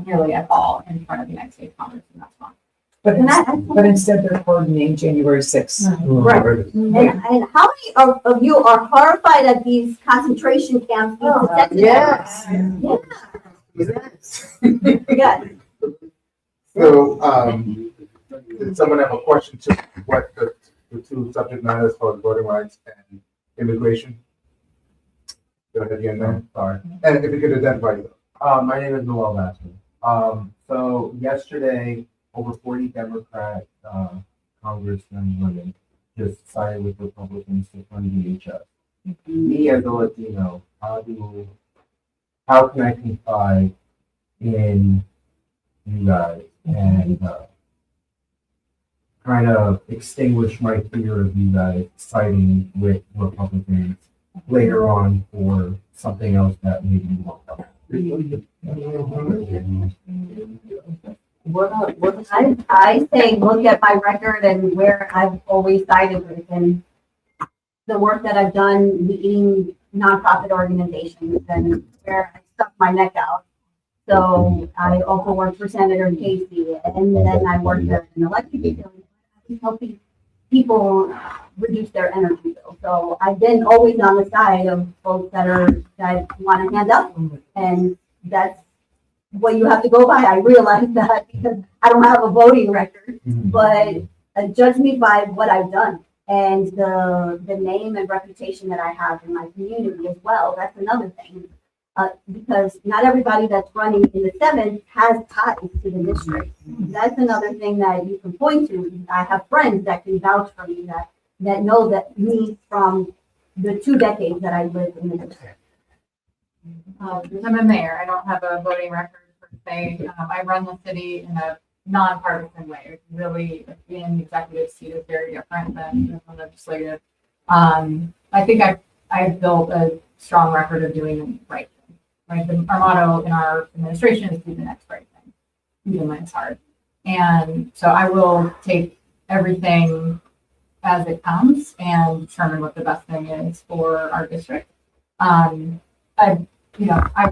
nearly at all in front of the United States Congress, and that's wrong. But instead they're coordinating January 6th. Right. And how many of you are horrified at these concentration camps? Yes. Yes. Yes. So, did someone have a question to what the two subject matters for voting rights and immigration? Go ahead again, man. Sorry. And if you could identify yourself. My name is Noel Bassman. So yesterday, over 40 Democrat congressmen women just sided with Republicans to fund DHS. Me as a Latino, how can I confide in you guys and kind of extinguish my fear of you guys siding with Republicans later on for something else that maybe you won't help? I say look at my record and where I've always sided with and the work that I've done leading nonprofit organizations and where I stuck my neck out. So I also worked for Senator Casey and then I worked at an electric utility helping people reduce their energy bill. So I've been always on the side of folks that want to hand up, and that's what you have to go by. I realize that because I don't have a voting record, but judge me by what I've done and the name and reputation that I have in my community as well. That's another thing. Because not everybody that's running in the 7th has ties to the district. That's another thing that you can point to. I have friends that can vouch for me that know that me from the 2 decades that I lived in the district. I'm a mayor. I don't have a voting record per se. I run the city in a nonpartisan way. It's really being executive seat is very different than the legislative. I think I've built a strong record of doing the right thing. Right, our motto in our administration is do the next right thing, even when it's hard. And so I will take everything as it comes and determine what the best thing is for our district. I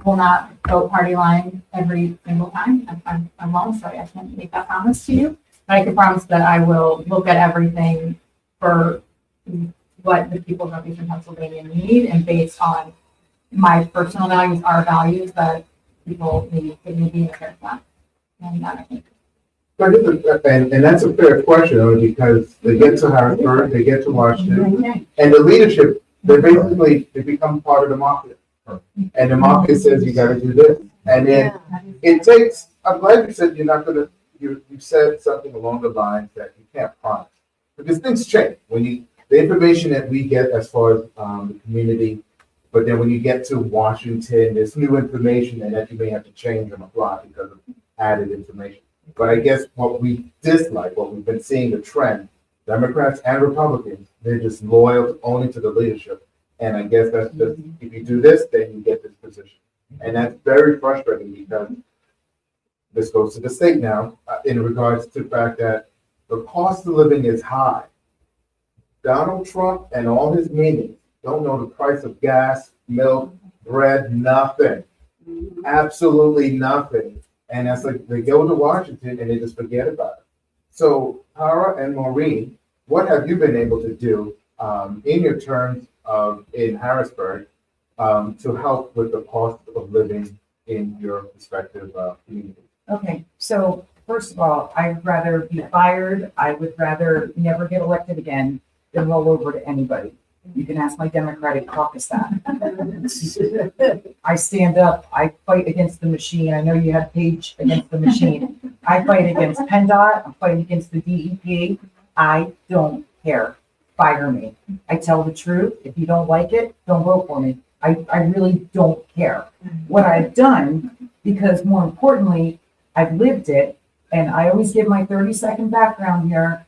will not vote party line every single time. I'm wrong, so I can't make that promise to you. But I can promise that I will look at everything for what the people of Northeastern Pennsylvania need, and based on my personal values, our values, that people need be in a fair plan. And that I think. And that's a fair question, only because they get to Harrisburg, they get to Washington, and the leadership, they become part of the market. And the market says you gotta do this. And then it takes, I'm glad you said you're not gonna, you said something along the lines that you can't promise. Because things change. The information that we get as far as the community, but then when you get to Washington, there's new information and that you may have to change on the fly because of added information. But I guess what we dislike, what we've been seeing the trend, Democrats and Republicans, they're just loyal only to the leadership. And I guess that's just, if you do this, then you get this position. And that's very frustrating because this goes to the state now in regards to the fact that the cost of living is high. Donald Trump and all his minions don't know the price of gas, milk, bread, nothing. Absolutely nothing. And that's like they go to Washington and they just forget about it. So, Tara and Maureen, what have you been able to do in your terms in Harrisburg to help with the cost of living in your respective communities? Okay, so first of all, I'd rather be fired. I would rather never get elected again than roll over to anybody. You can ask my Democratic caucus that. I stand up, I fight against the machine. I know you have Page against the machine. I fight against PennDOT, I fight against the DEP. I don't care. Fire me. I tell the truth. If you don't like it, don't vote for me. I really don't care. What I've done, because more importantly, I've lived it, and I always give my 30-second background here.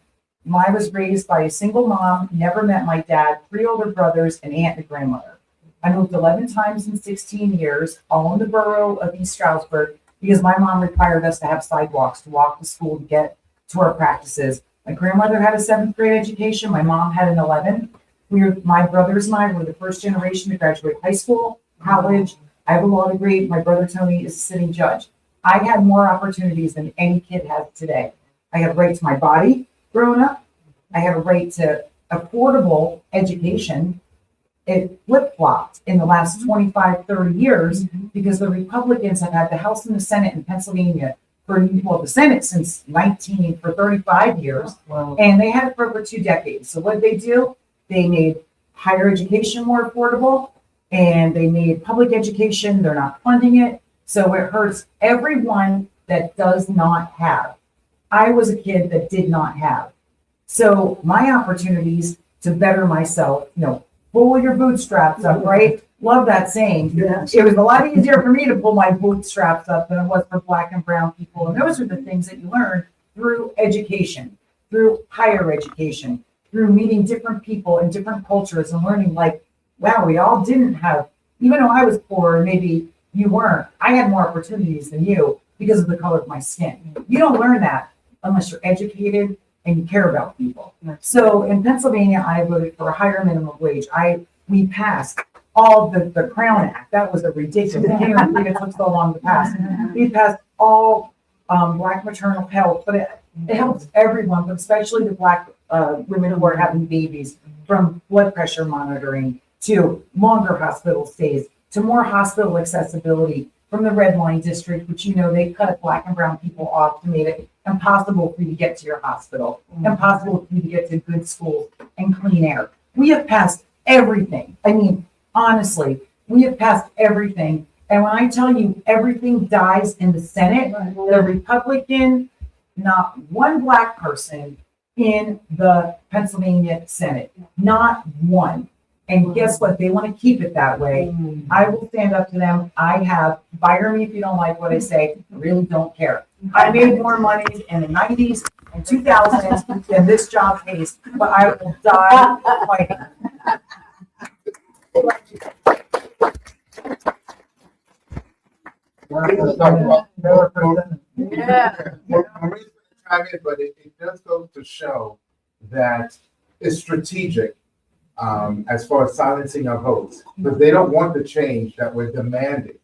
I was raised by a single mom, never met my dad, 3 older brothers, an aunt and grandmother. I moved 11 times in 16 years, all in the borough of East Stroudsburg, because my mom required us to have sidewalks to walk to school to get to our practices. My grandmother had a 7th grade education. My mom had an 11th. My brothers and I were the first generation to graduate high school, college. I have a law degree. My brother Tony is a sitting judge. I had more opportunities than any kid has today. I have a right to my body growing up. I have a right to affordable education. It flip-flopped in the last 25, 30 years because the Republicans have had the House and the Senate in Pennsylvania the Senate since 35 years. Wow. And they had it for over 2 decades. So what did they do? They made higher education more affordable, and they made public education, they're not funding it. So it hurts everyone that does not have. I was a kid that did not have. So my opportunities to better myself, pull your bootstraps up, right? Love that saying. Yeah. It was a lot easier for me to pull my bootstraps up than it was for Black and brown people. And those are the things that you learn through education, through higher education, through meeting different people and different cultures and learning wow, we all didn't have, even though I was poor, maybe you weren't, I had more opportunities than you because of the color of my skin. You don't learn that unless you're educated and you care about people. So in Pennsylvania, I voted for a higher minimum wage. We passed all the Crown Act. That was a ridiculous. I can't even believe it took so long to pass. We passed all Black maternal health, but it helps everyone, but especially the Black women who are having babies, from blood pressure monitoring to longer hospital stays to more hospital accessibility, from the red line district, which they cut Black and brown people off to make it impossible for you to get to your hospital, impossible for you to get to good schools and clean air. We have passed everything. I mean, honestly, we have passed everything. And when I tell you everything dies in the Senate, the Republican, not one Black person in the Pennsylvania Senate, not one. And guess what? They want to keep it that way. I will stand up to them. Fire me if you don't like what I say. I really don't care. I made more money in the 90s and 2000s than this job pays, but I will die fighting. But it does go to show that it's strategic as far as silencing our votes, because they don't want the change that we're demanding,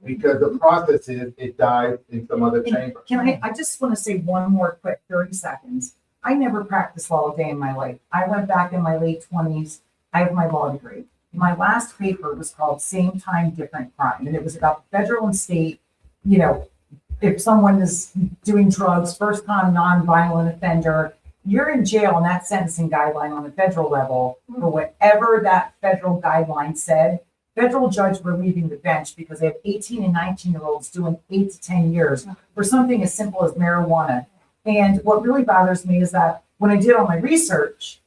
because the process is it died in some other chamber. I just want to say one more quick 30 seconds. I never practiced law a day in my life. I went back in my late 20s. I have my law degree. My last paper was called Same Time, Different Crime. And it was about federal and state, you know, if someone is doing drugs, first time non-violent offender, you're in jail on that sentencing guideline on the federal level for whatever that federal guideline said. Federal judge were leaving the bench because they have 18 and 19-year-olds doing 8 to 10 years for something as simple as marijuana. And what really bothers me is that when I did all my research,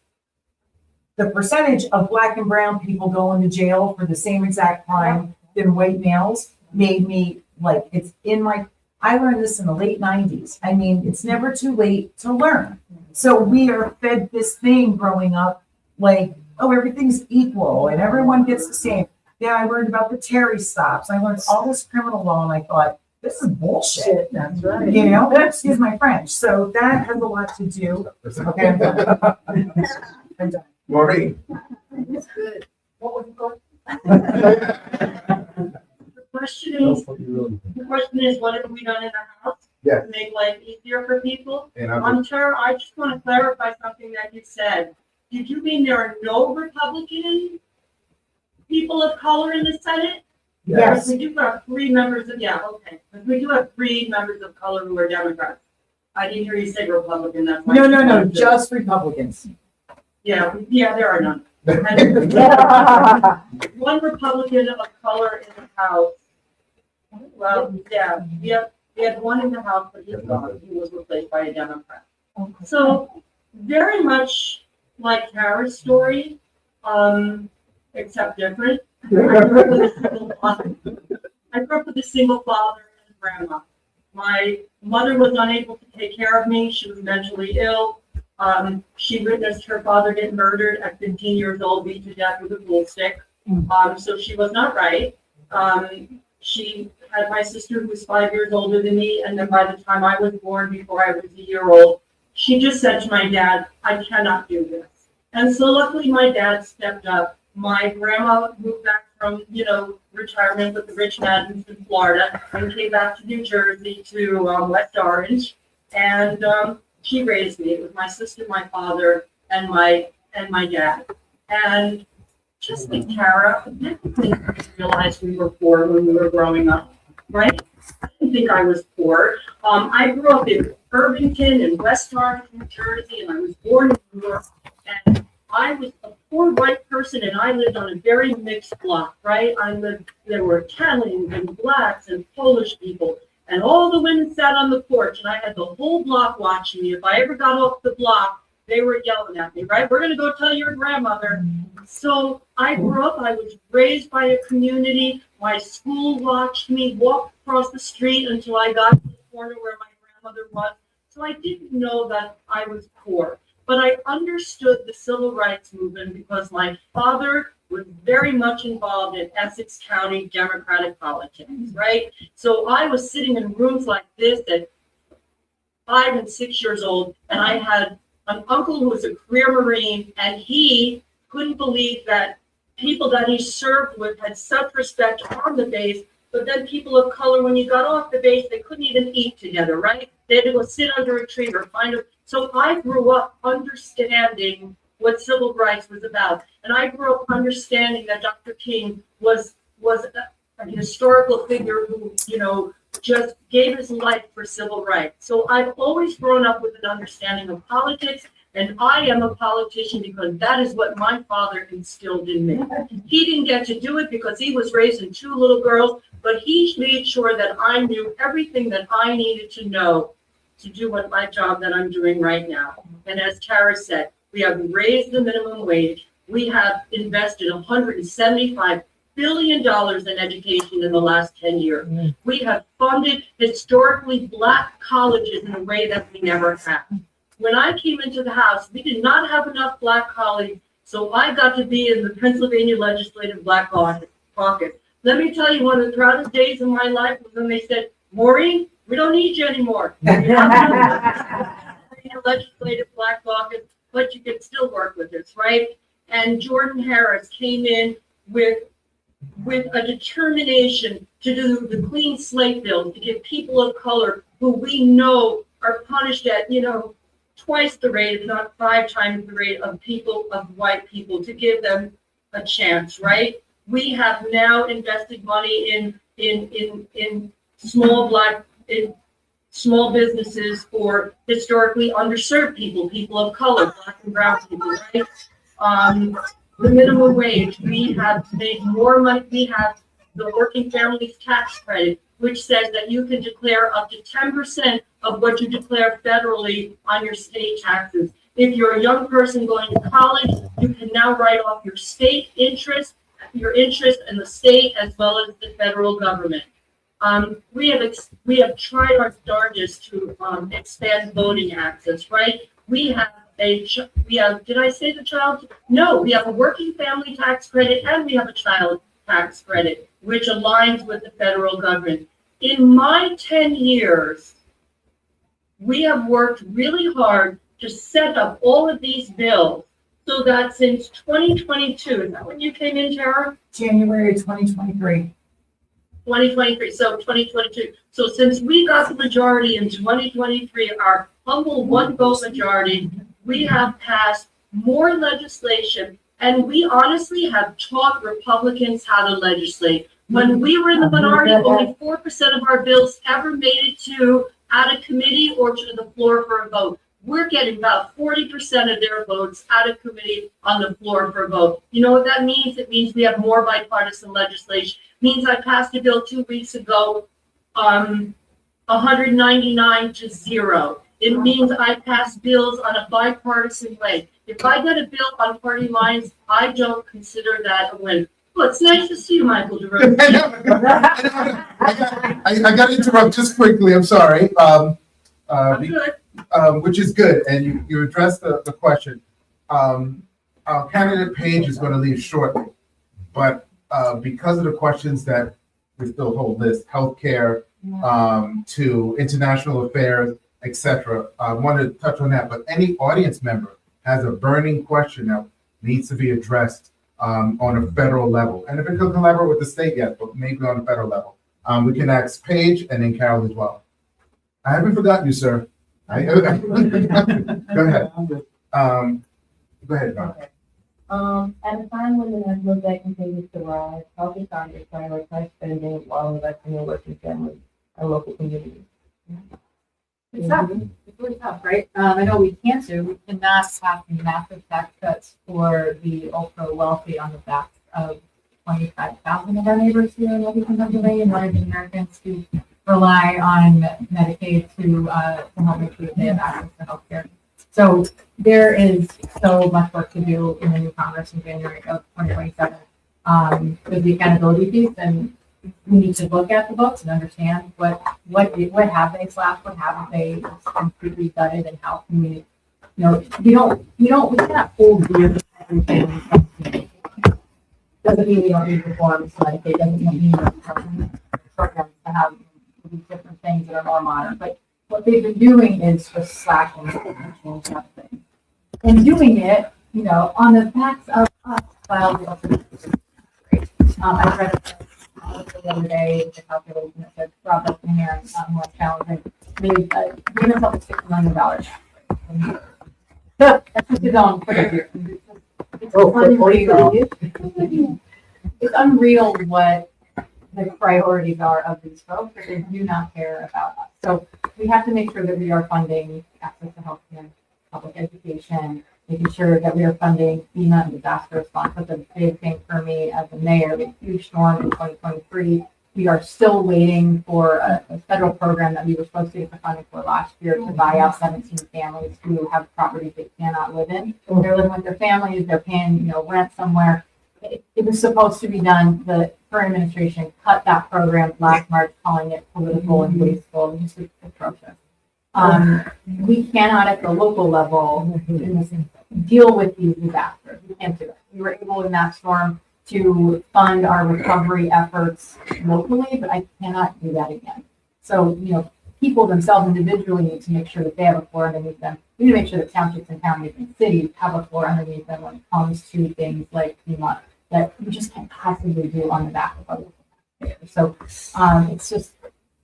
the percentage of Black and brown people going to jail for the same exact crime than white males made me like, it's in my, I learned this in the late 90s. I mean, it's never too late to learn. So we are fed this thing growing up, like, oh, everything's equal and everyone gets the same. Yeah, I learned about the Terry stops. I learned all this criminal law and I thought, this is bullshit. That's right. You know, excuse my French. So that has a lot to do. Okay, I'm done. I'm done. Maureen. It's good. What was it called? The question is, what have we done in the house Yes. to make life easier for people? And I'm- Tara, I just want to clarify something that you said. Did you mean there are no Republican people of color in the Senate? Yes. We do have 3 members of, yeah, okay. But we do have 3 members of color who are Democrats. I didn't hear you say Republican, that's why. No, just Republicans. Yeah, there are none. One Republican of color in the House. Well, yeah, we had one in the House, but he's gone. He was replaced by a Democrat. So very much like Tara's story, except different. I grew up with a single father and grandma. My mother was unable to take care of me. She was mentally ill. She witnessed her father get murdered at 15 years old, beat to death with a pool stick. So she was not right. She had my sister who was 5 years older than me, and then by the time I was born, before I was a year old, she just said to my dad, I cannot do this. And so luckily my dad stepped up. My grandma moved back from, retirement with the Rich Maddens in Florida and came back to New Jersey to West Orange. And she raised me. It was my sister, my father, and my dad. And just like Tara, I didn't realize we were poor when we were growing up, right? I didn't think I was poor. I grew up in Irvington and West Orange, New Jersey, and I was born in New York. And I was a poor white person, and I lived on a very mixed block, right? There were Italians and Blacks and Polish people, and all the women sat on the porch, and I had the whole block watching me. If I ever got off the block, they were yelling at me, right? We're going to go tell your grandmother. So I grew up, I was raised by a community. My school watched me walk across the street until I got to the corner where my grandmother was. So I didn't know that I was poor. But I understood the civil rights movement because my father was very much involved in Essex County Democratic politics, right? So I was sitting in rooms like this at 5 and 6 years old, and I had an uncle who was a career Marine, and he couldn't believe that people that he served with had such respect on the base, but then people of color, when you got off the base, they couldn't even eat together, right? They had to go sit under a tree or find a. So I grew up understanding what civil rights was about. And I grew up understanding that Dr. King was a historical figure who, just gave his life for civil rights. So I've always grown up with an understanding of politics, and I am a politician because that is what my father instilled in me. He didn't get to do it because he was raising 2 little girls, but he made sure that I knew everything that I needed to know to do what my job that I'm doing right now. And as Tara said, we have raised the minimum wage. We have invested $175 billion in education in the last 10 years. We have funded historically Black colleges in a way that we never had. When I came into the House, we did not have enough Black colleagues, so I got to be in the Pennsylvania Legislative Black Caucus. Let me tell you, one of the proudest days of my life was when they said, Maureen, we don't need you anymore. Legislative Black Caucus, but you can still work with us, right? And Jordan Harris came in with a determination to do the clean slate bill, to give people of color who we know are punished at, twice the rate, if not 5 times the rate of white people, to give them a chance, right? We have now invested money in small businesses for historically underserved people of color, Black and brown people, right? The minimum wage, we have made more money. We have the working families tax credit, which says that you can declare up to 10% of what you declare federally on your state taxes. If you're a young person going to college, you can now write off your state interest, your interest in the state as well as the federal government. We have tried our darndest to expand voting access, right? We have, did I say the child? No, we have a working family tax credit and we have a child tax credit, which aligns with the federal government. In my 10 years, we have worked really hard to set up all of these bills so that since 2022, is that when you came in, Tara? January 2023. 2023, so 2022. So since we got the majority in 2023, our humble one vote majority, we have passed more legislation, and we honestly have taught Republicans how to legislate. When we were in the minority, only 4% of our bills ever made it to out of committee or to the floor for a vote. We're getting about 40% of their votes out of committee on the floor for a vote. You know what that means? It means we have more bipartisan legislation. It means I passed a bill 2 weeks ago, 199 to 0. It means I passed bills on a bipartisan way. If I get a bill on party lines, I don't consider that a win. Well, it's nice to see you, Michael DeRose. I got to interrupt just quickly. I'm sorry. I'm good. Which is good, and you addressed the question. Our candidate page is going to leave shortly, but because of the questions that we still hold list, healthcare, to international affairs, etc. I want to touch on that, but any audience member has a burning question that needs to be addressed on a federal level. And if it could collaborate with the state, yes, but maybe on a federal level. We can ask Paige and then Carol as well. I haven't forgotten you, sir. Go ahead. Go ahead, Don. At a time when the national debt continues to rise, how can Congress prioritize spending while investing in working families and local communities? It's tough. It's really tough, right? I know we can't do. We cannot pass massive tax cuts for the ultra wealthy on the back of 25,000 of our neighbors here in Livingston, Pennsylvania, and wanting Americans to rely on Medicaid to help make sure that they have access to health care. So there is so much work to do in the new Congress in January of 2027. There's the accountability piece, and we need to look at the books and understand what have they slashed, what haven't they completely gutted, and how can we, we cannot hold dear to everything. Doesn't mean we don't need reforms, like it doesn't mean programs to have these different things that are more modern. But what they've been doing is just slashing and changing things. And doing it, on the backs of us, while we also I read the other day, the calculation that said Rob up in here and more challenging. They gave themselves $6 million. That's just his own for the year. It's unreal what the priorities are of these folks, but they do not care about us. So we have to make sure that we are funding access to healthcare, public education, making sure that we are funding FEMA and disaster response. That's a big thing for me as a mayor. The huge storm in 2023. We are still waiting for a federal program that we were supposed to get the funding for last year to buy out 17 families who have properties they cannot live in. They're living with their families. They're paying, rent somewhere. It was supposed to be done. The current administration cut that program last March, calling it political and wasteful. It's just atrocious. We cannot, at the local level, deal with these disasters. We can't do it. We were able in that storm to fund our recovery efforts locally, but I cannot do that again. So, people themselves individually need to make sure that they have a floor underneath them. We need to make sure that townships and counties and cities have a floor underneath them when it comes to things like FEMA that we just can't possibly do on the back of other taxpayers. So it's just,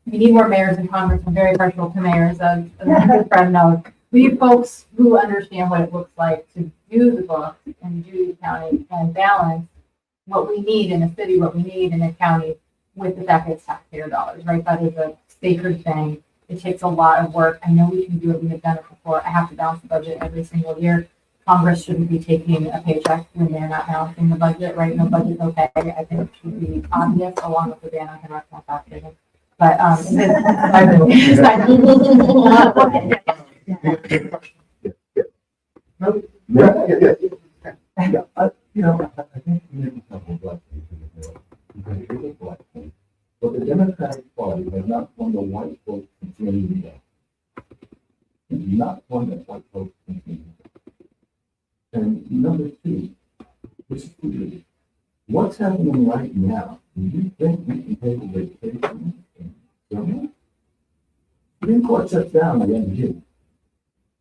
we need more mayors in Congress. I'm very partial to mayors, as a good friend knows. we have folks who understand what it looks like to do the book and do the accounting and balance what we need in a city, what we need in a county with the fact that it's taxpayer dollars, right? That is a sacred thing. It takes a lot of work. I know we can do it. We have done it before. I have to balance the budget every single year. Congress shouldn't be taking a paycheck when they're not balancing the budget, right? No budget's okay. I think it should be obvious along with the ban on harassment practices. But, I think we need to have a black people because it is a black thing. But the Democratic Party has not won the white vote continue yet. It's not one that white folks continue. And number two, which is clear, what's happening right now? Do you think we can take away education in Germany? Supreme Court shuts down the MG.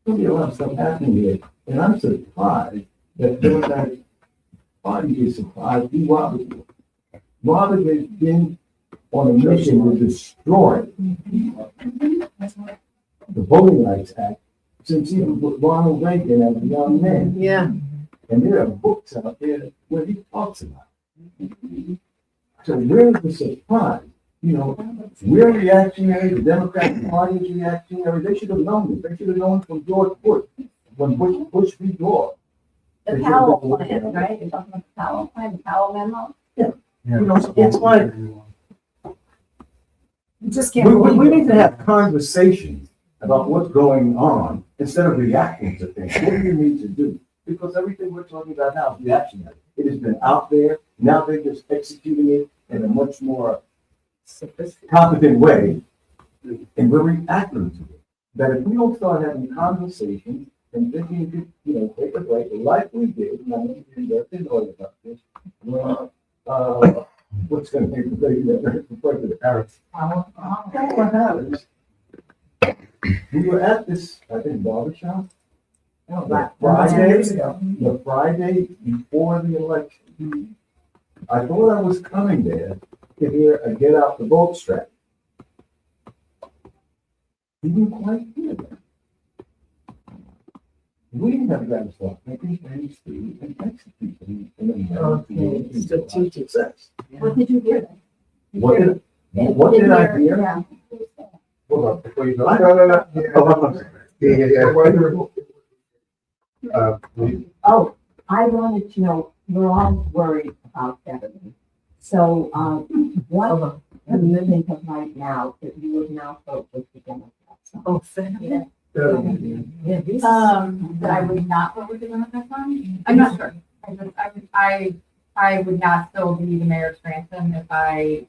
There'll be a lot of stuff happening here, and I'm surprised that the Democratic Party is surprised. Be Robert. Robert has been on a mission to destroy the Voting Rights Act since even Ronald Reagan as a young man. Yeah. And there are books out there where he talks about it. So where's the surprise? You know, we're reactionary, the Democratic Party is reactionary. They should have known this. They should have known from George Bush, when Bush v. Gore. The Powell plan, right? You're talking about the Powell plan, the Powell memo? You know, it's like, You just can't. we need to have conversations about what's going on instead of reacting to things. What do you need to do? Because everything we're talking about now is reactionary. It has been out there, now they're just executing it in a much more competent way, and we're reacting to it. That if we don't start having conversations and thinking, you know, take a break, like we did, and I know you didn't know about this, what's going to be the president? Harris. What happens? We were at this, I think, barbershop. The Friday before the election. I thought I was coming there to hear a get out the vote strategy. Didn't quite hear that. We have got to start thinking things through and executing in strategic success. What did you hear then? What did I hear? Yeah. Hold on, before you go. Oh, I wanted to know, we're all worried about everything. So, what commitment of right now that you would now vote with the Democrats? Oh, Yeah. That I would not vote with the Democrats on? I'm not sure. I would not still be the mayor of Scranton if I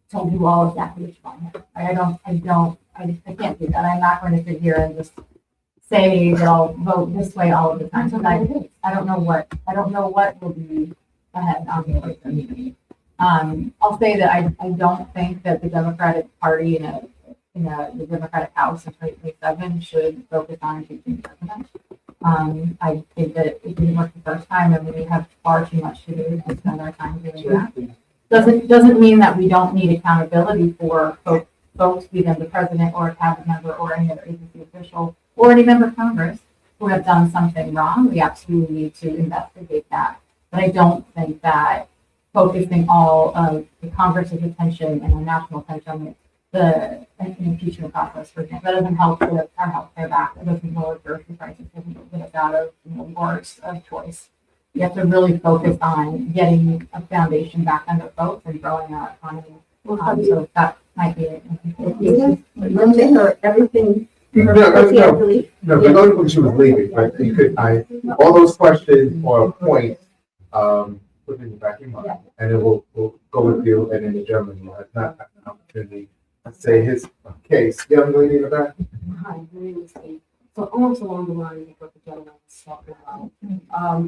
told you all exactly which one. I can't do that. I'm not going to sit here and just say that I'll vote this way all of the time. So I don't know what will be ahead on the election. I'll say that I don't think that the Democratic Party in the Democratic House in 2027 should focus on impeaching the president. I think that it didn't work the first time, and we have far too much to do to spend our time doing that. Doesn't mean that we don't need accountability for folks, be them the president or a cabinet member or any other agency official or any member of Congress who have done something wrong. We absolutely need to investigate that. But I don't think that focusing all of the Congress's attention and the national attention on the impeachment process, for example, that doesn't help with our healthcare back. It doesn't lower grocery prices. It doesn't get us out of wars of choice. You have to really focus on getting a foundation back under folks and growing our economy. So that might be it. Everything. No, when she was leaving, but you could, all those questions or points, put in the back of your mind, and then we'll go with you, and then the gentleman will have not an opportunity to say his case. Young lady in the back? Hi, my name is Kate. So almost along the lines of what the gentleman was talking about.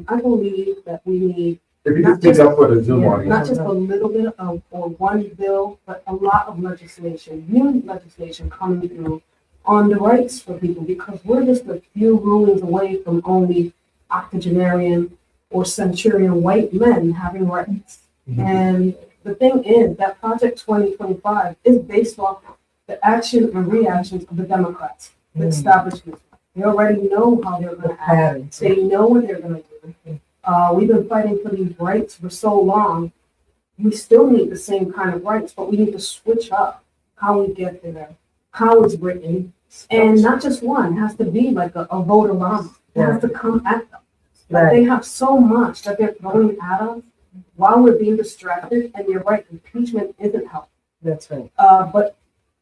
I believe that we need. If you just speak up for the Zoom audience. Not just a little bit of, or one bill, but a lot of legislation, new legislation coming through on the rights for people, because we're just a few rulings away from only octogenarian or centurion white men having rights. Mm-hmm. And the thing is that Project 2025 is based off the action and reactions of the Democrats, the establishment, They already know how they're gonna act. Patterns. They know what they're gonna do. We've been fighting for these rights for so long. We still need the same kind of rights, but we need to switch up how we get there, how it's written. And not just one, it has to be like a vote alarm. It has to come at them. Like they have so much that they're throwing at us while we're being distracted. And you're right, impeachment isn't helpful. That's right. But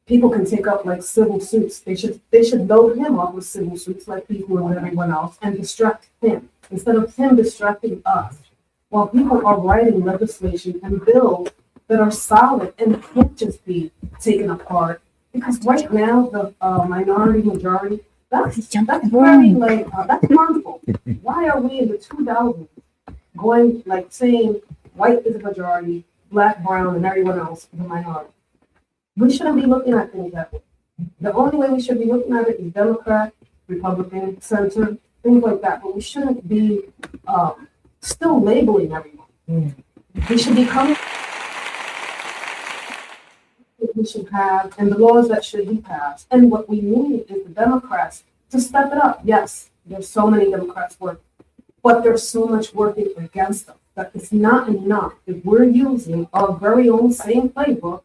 people can take up like civil suits. They should load him up with civil suits like people and everyone else and distract him instead of him distracting us. While people are writing legislation and bills that are solid and can't just be taken apart. Because right now, the minority majority, that's very like, that's harmful. Why are we in the 2000s going like saying white is a majority, black, brown, and everyone else is a minority? We shouldn't be looking at things that way. The only way we should be looking at it is Democrat, Republican, center, things like that. But we shouldn't be still labeling everyone. We should be coming. We should have, and the laws that should be passed. And what we need is the Democrats to step it up. Yes, there's so many Democrats working, but there's so much working against them that it's not enough if we're using our very own same playbook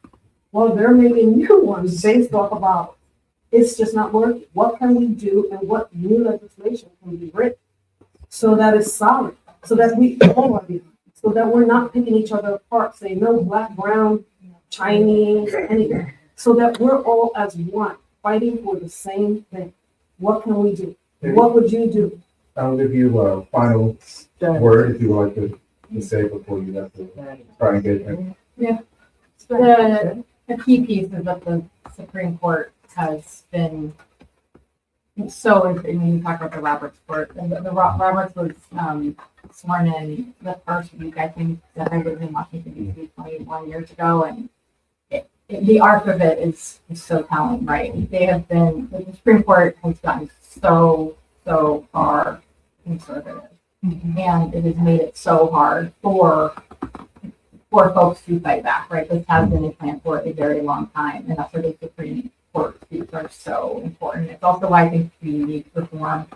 while they're making new ones based off of ours. It's just not working. What can we do and what new legislation can be written so that it's solid, so that we all are behind, so that we're not picking each other apart, saying no, black, brown, Chinese, anything, so that we're all as one, fighting for the same thing. What can we do? What would you do? I'll give you a final word if you would like to say before you have to try and get it. Yeah. The key piece is that the Supreme Court has been so, I mean, you talk about the Roberts Court, and the Roberts was sworn in the first week, I think, that I lived in Washington, D.C. 21 years ago, and the arc of it is so telling, right? They have been, the Supreme Court has gotten so far conservative, and it has made it so hard for folks to fight back, right? This has been a plan for a very long time, and that's why the Supreme Court suits are so important. It's also why I think we need reform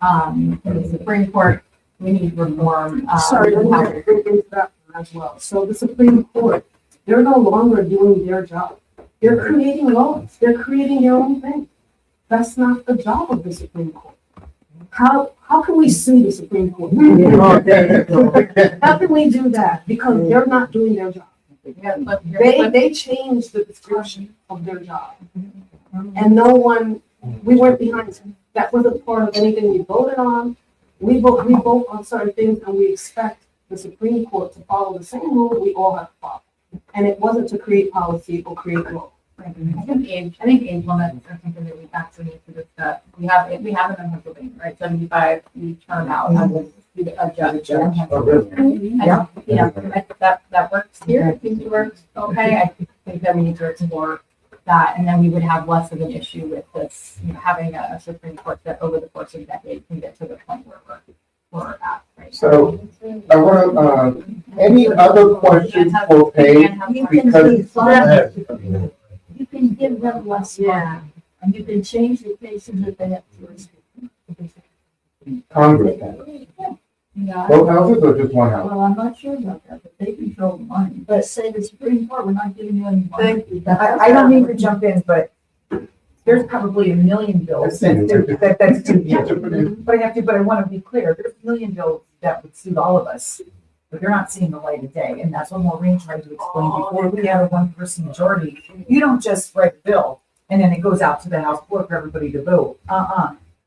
in the Supreme Court. We need reform. Sorry, let me bring into that as well. So the Supreme Court, they're no longer doing their job. They're creating laws. They're creating their own thing. That's not the job of the Supreme Court. How can we sue the Supreme Court? How can we do that? Because they're not doing their job. They changed the description of their job. And no one, we weren't behind it. That wasn't part of anything we voted on. We vote on certain things and we expect the Supreme Court to follow the same rule we all have to follow. And it wasn't to create policy or create law. I think age limits are something that we actually need to discuss. We have it in Pennsylvania, right? 75, you turn out as a judge. Yeah. That works here. It seems to work okay. I think that we need to explore that, and then we would have less of an issue with this, having a Supreme Court that over the course of a decade can get to the point where we're at. Right? So I want to, any other questions for Paige? Because You can give them less money, and you can change the cases that they have to. Congress can. Both houses or just one house? Well, I'm not sure about that, but they control the money. But say the Supreme Court, we're not giving you any money. Thank you. I don't mean to jump in, but there's probably a million bills that's due. But I want to be clear, there's a million bills that would suit all of us, but they're not seeing the light of day. And that's what Maureen tried to explain before. We have a one-person majority. You don't just write a bill and then it goes out to the House floor for everybody to vote.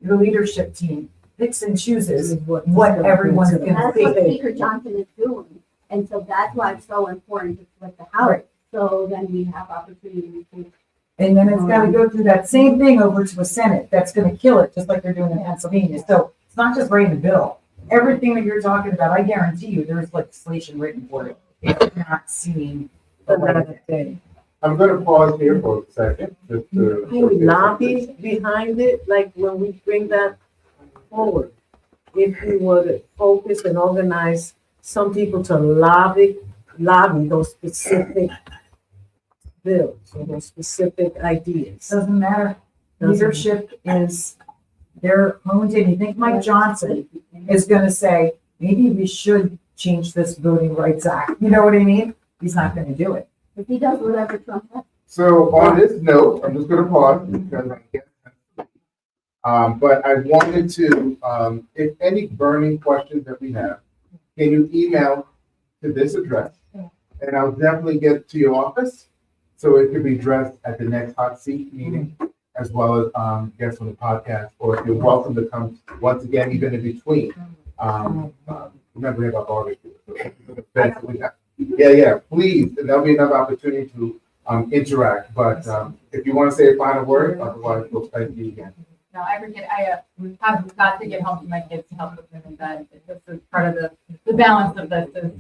Your leadership team picks and chooses what everyone's going to That's say. what Speaker Johnson is doing. And so that's why it's so important to split the House. Right. So then we have opportunity to. And then it's got to go through that same thing over to a Senate that's going to kill it, just like they're doing in Pennsylvania. So it's not just writing a bill. Everything that you're talking about, I guarantee you, there's legislation written for it. If you're not seeing the light of day. I'm going to pause here for a second. Just to, we lobby behind it, like when we bring that forward. If we were to focus and organize some people to lobby those specific bills or those specific ideas. Doesn't matter. Leadership is They're honed in. You think Mike Johnson is gonna say, maybe we should change this Voting Rights Act? You know what I mean? He's not gonna do it. If he does whatever Trump does. So on this note, I'm just gonna pause because I can't. But I wanted to, if any burning questions that we have, can you email to this address? And I'll definitely get to your office, so it can be addressed at the next hot seat meeting, as well as, guests on the podcast, or if you're welcome to come once again, even in between. Remember about barbecue. Yeah, please, and there'll be another opportunity to, interact, but, if you wanna say a final word, otherwise we'll thank you again. No, I forget, I have got to get home to my kids to help with them in bed. This is part of the balance of this is,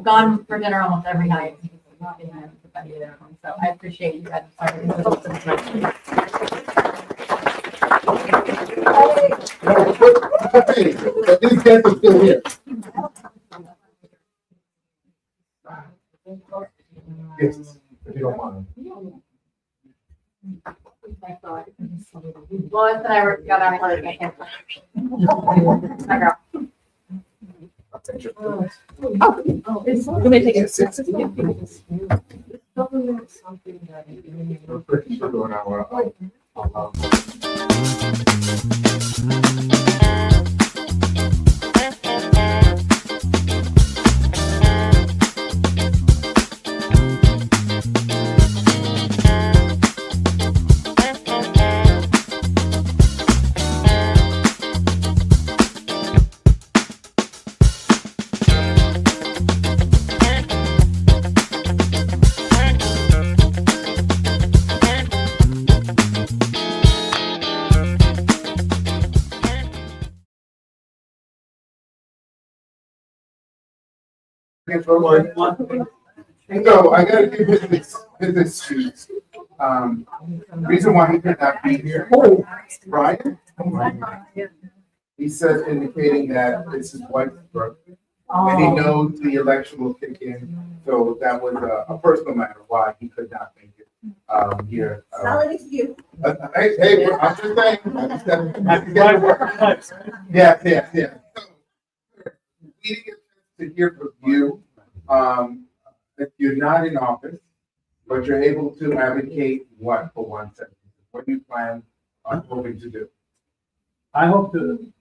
gone for dinner almost every night. So I appreciate you guys. These guests are still here. Yes, if you don't mind. Lois and I were together on hard. I can't. My girl. You may take it. We're pretty sure on our, So I gotta give his excuse. Reason why he could not be here. Brian? He says indicating that it's his wife's birthday. And he knows the election will kick in, so that was a personal matter why he could not make it, here. Solid excuse. Hey, I'm just saying. Yes. So, we didn't get to hear from you, if you're not in office, but you're able to advocate what for 170? What do you plan on hoping to do? I hope to,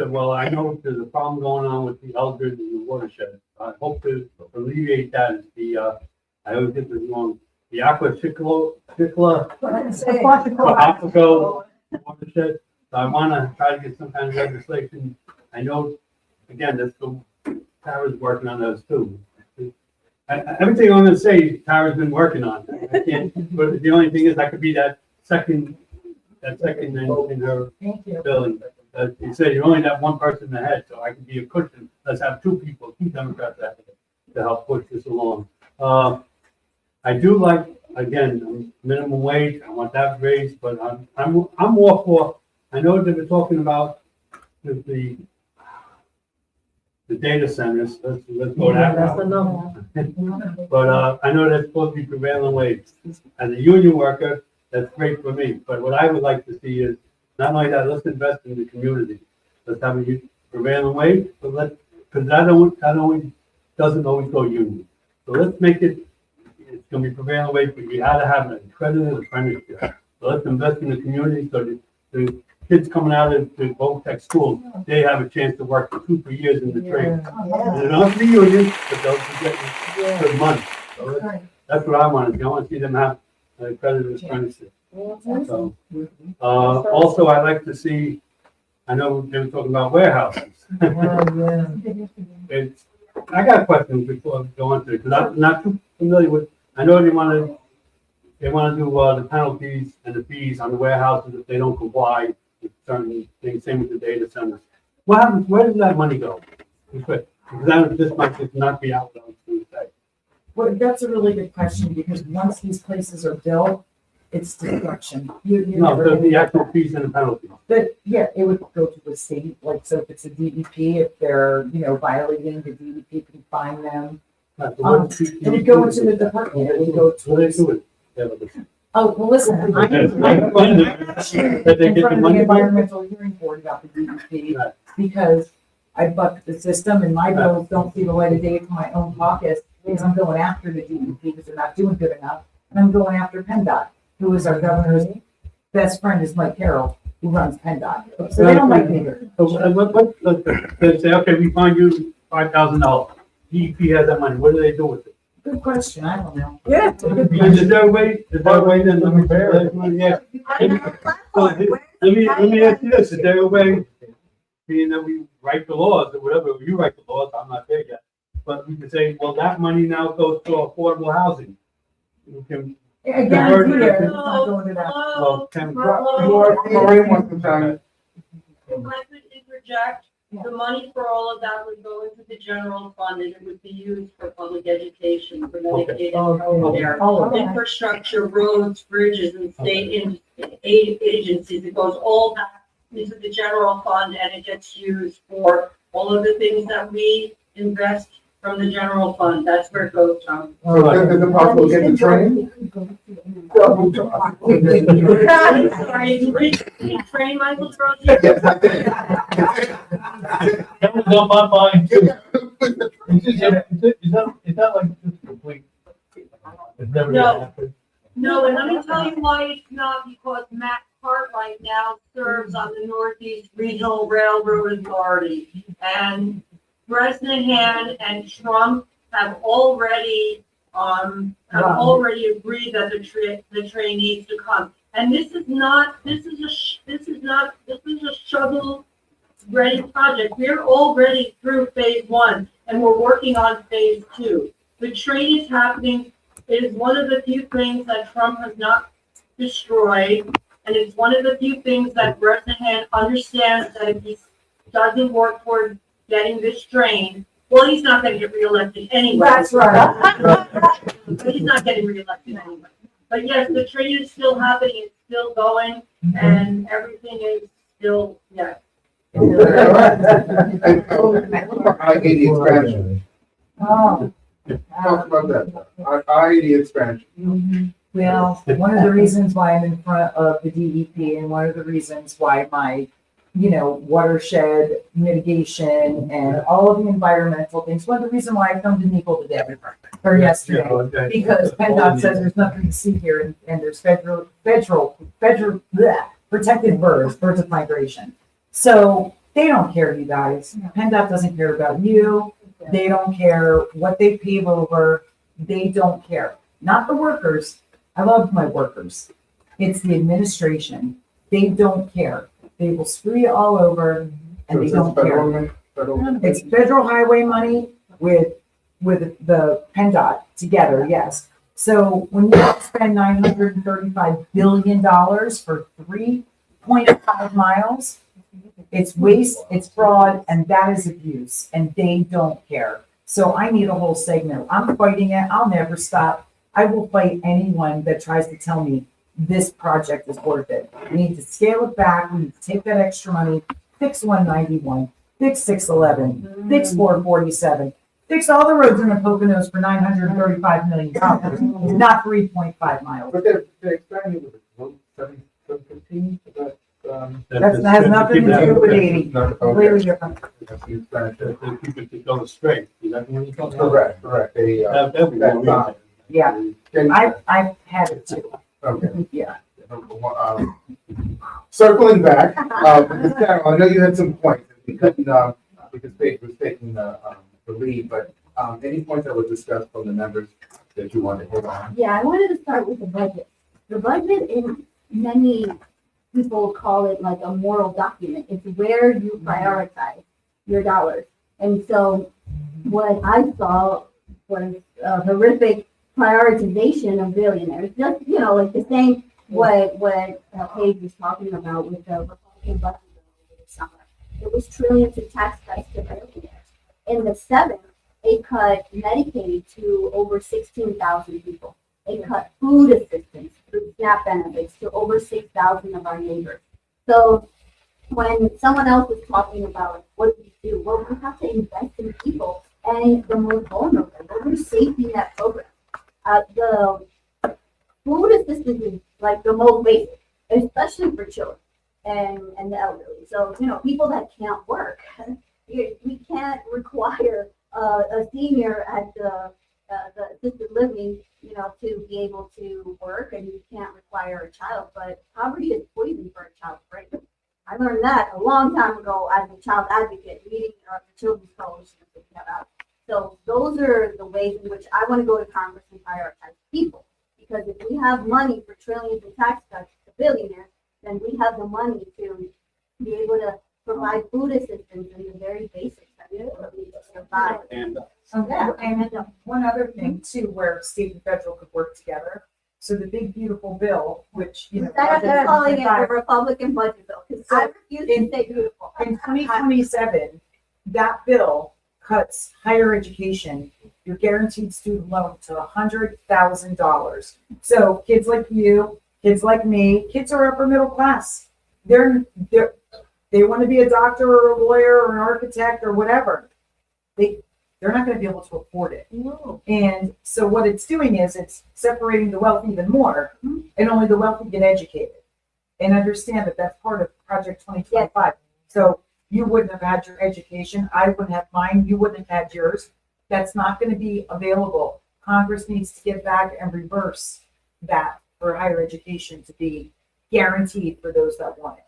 well, I know there's a problem going on with the Eldred and the watershed. I hope to alleviate that. It's the, I always get this wrong, the Aquachico watershed. So I want to try to get some kind of legislation. I know, again, that's the, Tara's working on those too. Everything I'm gonna say, Tara's been working on. I can't, but the only thing is I could be that second in her building. You say you only have one person ahead, so I can be a cushion. Let's have two people, two Democrats ahead to help push this along. I do like, again, minimum wage. I want that raised, but I'm all for. I know they were talking about the data centers. Let's go that route. But I know that's supposed to be prevailing wage. As a union worker, that's great for me. But what I would like to see is not only that, let's invest in the community. Let's have a prevailing wage, but because that doesn't always go union. So let's make it, it's gonna be prevailing wage, but you gotta have an accredited apprenticeship. So let's invest in the community so that the kids coming out of the Voc Tech school, they have a chance to work for 2 years in the trade. And they don't have to be union, but they'll be getting good money. So that's what I want to see. I want to see them have an accredited apprenticeship. So, also, I'd like to see, I know they were talking about warehouses. I got questions before I go into it, because I'm not too familiar with, I know they want to do the penalties and the fees on the warehouses if they don't comply with certain things, same with the data centers. What happens, where does that money go? Because this might just not be out, what I was going to say. Well, that's a really good question, because once these places are built, it's destruction. No, the actual fees and the penalties. But yeah, it would go to the state, like, so if it's a DEP, if they're, violating the DEP, can fine them. It would go into the department, it would go to. What do they do with it? Oh, well, listen, I'm actually in front of the environmental hearing board about the DEP because I bucked the system and my bills don't see the light of day from my own pocket because I'm going after the DEP because they're not doing good enough. And I'm going after PennDOT, who is our governor's best friend is Mike Carroll, who runs PennDOT. So they don't like me here. They say, okay, we find you $5,000. DEP has that money. What do they do with it? Good question, I don't know. Yeah. Is there a way, then, let me ask you this, is there a way, being that we write the laws or whatever, you write the laws, I'm not there yet, but we can say, well, that money now goes to affordable housing. We can. I guarantee you, it's not going to that. Well, Maureen wants to chime If I could interject, the money for all of that would go into the general fund and it would be used for public education, for Medicaid and healthcare, infrastructure, roads, bridges, and state aid agencies. It goes all back into the general fund and it gets used for all of the things that we invest from the general fund. That's where it goes from. So is it possible to get the train? Sorry, train Michael Rossi? Yes, I did. That was on my mind too. Is that like just complete? It's never gonna happen. No, and let me tell you why it's not, because Matt Cartwright now serves on the Northeast Regional Railroad Authority. And Bresnahan and Trump have already agreed that the train needs to come. And this is a shovel-ready project. We're already through phase 1 and we're working on phase 2. The train is happening. It is one of the few things that Trump has not destroyed, and it's one of the few things that Bresnahan understands that if he doesn't work toward getting this train, well, he's not going to get reelected anyway. That's right. But he's not getting reelected anyway. But yes, the train is still happening, it's still going, and everything is still, yeah. I-80 expansion. Oh. Talk about that. I-80 expansion. Well, one of the reasons why I'm in front of the DEP and one of the reasons why my, watershed mitigation and all of the environmental things, one of the reasons why I come to Nepal today or yesterday, because PennDOT says there's nothing to see here and there's federal protected birds of migration. So they don't care, you guys. PennDOT doesn't care about you. They don't care what they pave over. They don't care. Not the workers. I love my workers. It's the administration. They don't care. They will screw you all over and they don't care. It's federal highway money with the PennDOT together, yes. So when you spend $935 billion for 3.5 miles, it's waste, it's fraud, and that is abuse, and they don't care. So I need a whole segment. I'm fighting it. I'll never stop. I will fight anyone that tries to tell me this project is worth it. We need to scale it back. We need to take that extra money, fix 191, fix 611, fix 447, fix all the roads in the Poconos for $935 million, not 3.5 miles. But they're expanding with it. 715? That has nothing to do with 80. Completely different. That's the expansion. They keep it going straight. Is that what you're talking about? Correct. Yeah, I've had it too. Okay. Yeah. Circling back, because Carol, I know you had some points. We couldn't, because Paige was taking the lead, but any points that were discussed from the members that you wanted to hit on? Yeah, I wanted to start with the budget. The budget, in many people call it like a moral document. It's where you prioritize your dollars. And so what I saw was a horrific prioritization of billionaires. Just, like the same what Paige was talking about with the Republican budget over the summer. It was trillions of tax cuts to billionaires. In the 7th, it cut Medicaid to over 16,000 people. It cut food assistance through SNAP benefits to over 6,000 of our neighbors. So when someone else was talking about what do we do? Well, we have to invest in people and the most vulnerable. Those are safety net programs. The food assistance is like the most basic, especially for children and the elderly. So, people that can't work, we can't require a senior at the assisted living, to be able to work, and you can't require a child, but poverty is poison for a child's brain. I learned that a long time ago as a child advocate, reading the Children's Coalition that we have out. So those are the ways in which I want to go to Congress and prioritize people. Because if we have money for trillions in tax cuts to billionaires, then we have the money to be able to provide food assistance and the very basics that we need to survive. And one other thing too, where state and federal could work together. So the big beautiful bill, which, Instead of calling it a Republican budget bill, because I refuse to say beautiful. In 2027, that bill cuts higher education, your guaranteed student loan to $100,000. So kids like you, kids like me, kids are upper middle class. They want to be a doctor or a lawyer or an architect or whatever. They're not going to be able to afford it. No. And so what it's doing is it's separating the wealth even more, and only the wealthy get educated. And understand that that's part of Project 2025. Yes. So you wouldn't have had your education. I wouldn't have mine. You wouldn't have had yours. That's not going to be available. Congress needs to get back and reverse that for higher education to be guaranteed for those that want it.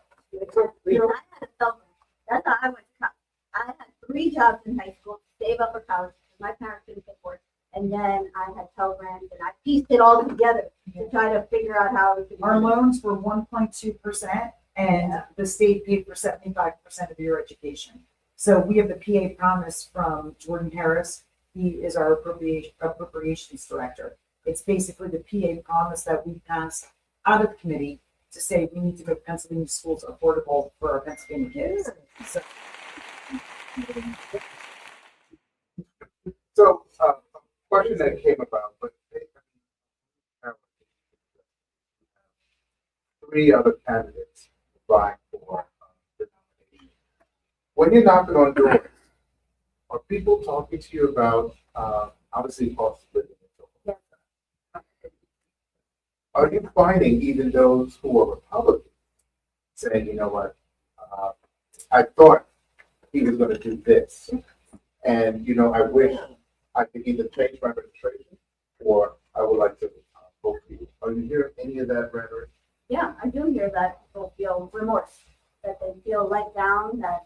That's how I went to college. I had 3 jobs in high school to save up for college because my parents couldn't pay for it. And then I had Pell Grants, and I pieced it all together to try to figure out how we could. Our loans were 1.2%, and the state paid for 75% of your education. So we have the PA promise from Jordan Harris. He is our appropriations director. It's basically the PA promise that we passed out of committee to say we need to make Pennsylvania schools affordable for our Pennsylvania kids. So, a question that came about, but 3 other candidates vying for the nomination. When you're knocking on doors, are people talking to you about, obviously, cost of living and so forth? Are you finding even those who are Republicans saying, you know what, I thought he was going to do this, and I wish I could either change my registration or I would like to vote for you. Are you hearing any of that rhetoric? Yeah, I do hear that people feel remorse, that they feel let down, that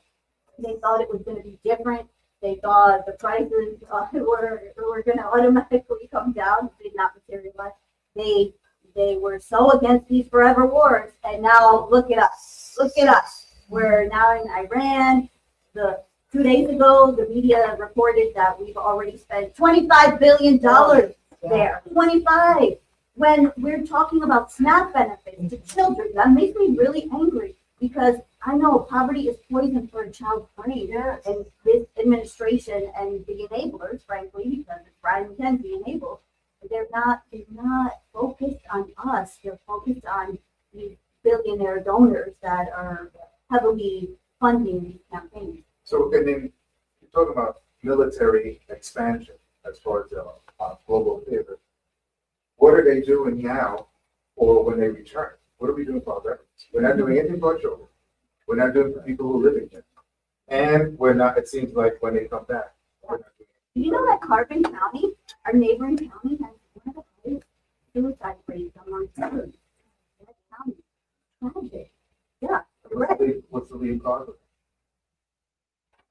they thought it was going to be different. They thought the prices were going to automatically come down. It did not materialize. They were so against these forever wars, and now look at us. Look at us. We're now in Iran. 2 days ago, the media reported that we've already spent $25 billion there. 25. When we're talking about SNAP benefits to children, that makes me really angry because I know poverty is poison for a child's brain. And this administration and the enablers, frankly, because it's Brian McKenzie enabled, they're not focused on us. They're focused on these billionaire donors that are heavily funding these campaigns. So, and then you're talking about military expansion as far as global theater. What are they doing now or when they return? What are we doing for our veterans? We're not doing anything for our children. We're not doing it for people who live in here. And we're not, it seems like when they come back, we're not doing it. Do you know that Carbon County, our neighboring county, has one of the highest suicide rates among children? That county. Tragic. Yeah. What's the lead cause of it?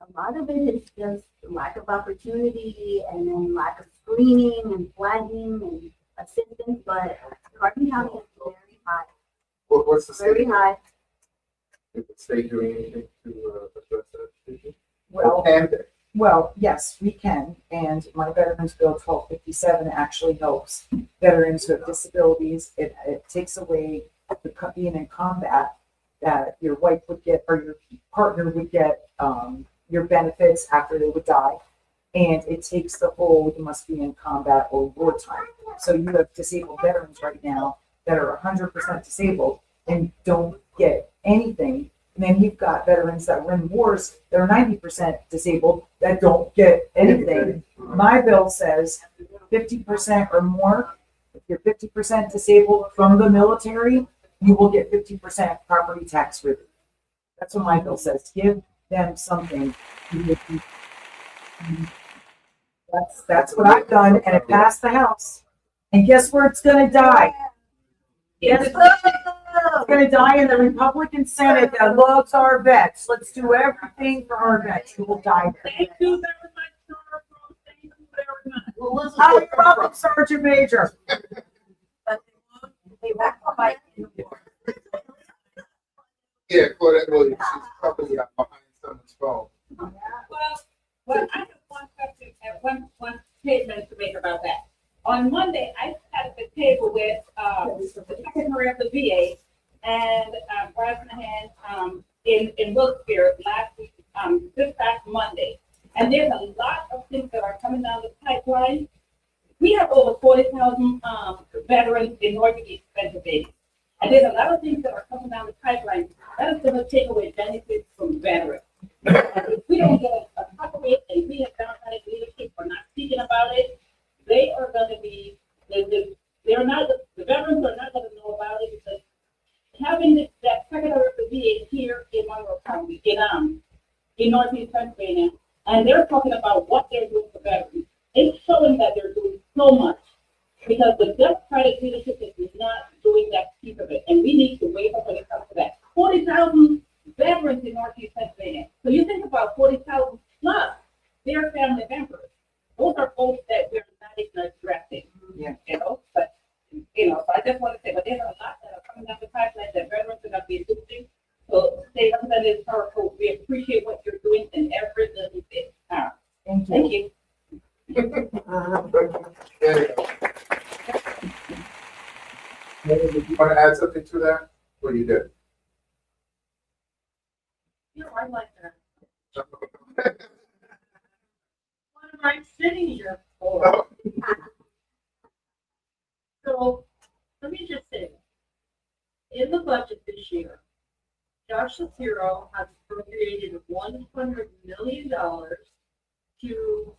A lot of it is just lack of opportunity and then lack of screening and flagging and assistance, but Carbon County is very high. What's the Very state? high. Is the state doing anything to address that issue? Well, Can they? Well, yes, we can. And my Veterans Bill 1257 actually helps veterans who have disabilities. It takes away the being in combat that your wife would get or your partner would get your benefits after they would die. And it takes the whole, you must be in combat or wartime. So you have disabled veterans right now that are 100% disabled and don't get anything. And then you've got veterans that were in wars that are 90% disabled that don't get anything. My bill says 50% or more. If you're 50% disabled from the military, you will get 50% property tax relief. That's what my bill says. Give them something. That's what I've done, and it passed the House. And guess where it's gonna die? It's gonna die in the Republican Senate that loves our vets. Let's do everything for our vets who will die. Thank you very much, Dora. Thank you very much. Well, let's Oh, you're welcome, Sergeant Major. Yeah, Claudette Williams, she's probably behind someone's phone. Well, I have one question and one statement to make about that. On Monday, I sat at the table with the secretary of the VA and Bryson in Wilkes-Barre last week, this past Monday. And there's a lot of things that are coming down the pipeline. We have over 40,000 veterans in Northeast Pennsylvania. And there's a lot of things that are coming down the pipeline that is going to take away benefits from veterans. If we don't get a cut of it and we have Democratic leadership for not speaking about it, they are going to be, the veterans are not going to know about it because having that secretary of the VA here in Monroe County, in Northeast Pennsylvania, and they're talking about what they're doing for veterans. It's showing that they're doing so much because the Democratic leadership is not doing that piece of it, and we need to wake up when it comes to that. 40,000 veterans in Northeast Pennsylvania. So you think about 40,000 plus their family members. Those are folks that we're not even addressing. Yeah. But so I just want to say, but there's a lot that are coming down the pipeline that veterans are going to be losing. So State Representative Tarko, we appreciate what you're doing in every little bit. Thank you. There you go. Did you want to add something to that? Or you did? I like that. What am I sitting here for? So, let me just say, in the budget this year, Josh Shapiro has appropriated $100 million to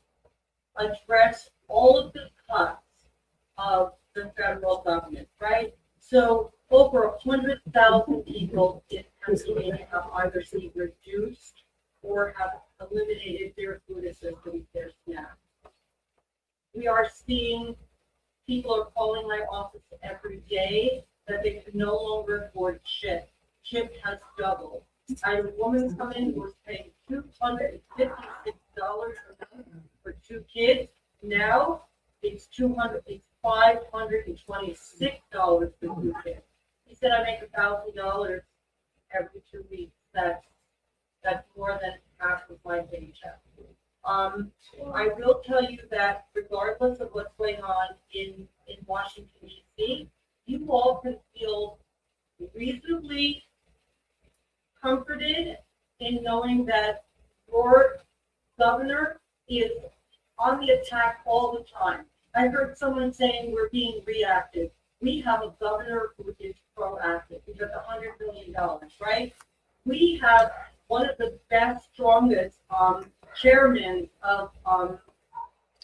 address all of the cuts of the federal government, right? So over 100,000 people in Pennsylvania have either seen reduced or have eliminated their food assistance, their SNAP. We are seeing people are calling my office every day that they can no longer afford CHIP. CHIP has doubled. I had a woman come in who was paying $256 a month for 2 kids. Now it's $526 for 2 kids. He said I make $1,000 every 2 weeks. That's more than half of my paycheck. I will tell you that regardless of what's going on in Washington, D.C., you all can feel reasonably comforted in knowing that your governor is on the attack all the time. I heard someone saying we're being reactive. We have a governor who is proactive. We have $100 million, right? We have one of the best, strongest chairmen of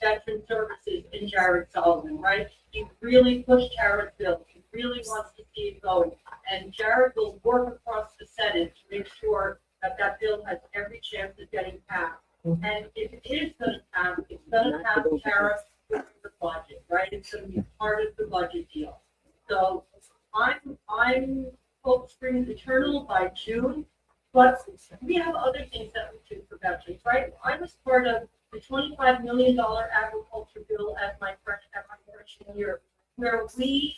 veteran services in Jared Sullivan, right? He really pushed Jared's bill. He really wants to see it going. And Jared will work across the Senate to make sure that that bill has every chance of getting passed. And if it is going to pass, it's going to pass tariffs with the budget, right? It's going to be part of the budget deal. So I'm hope springs eternal by June, but we have other things that we do for veterans, right? I was part of the $25 million agriculture bill at my freshman year, where we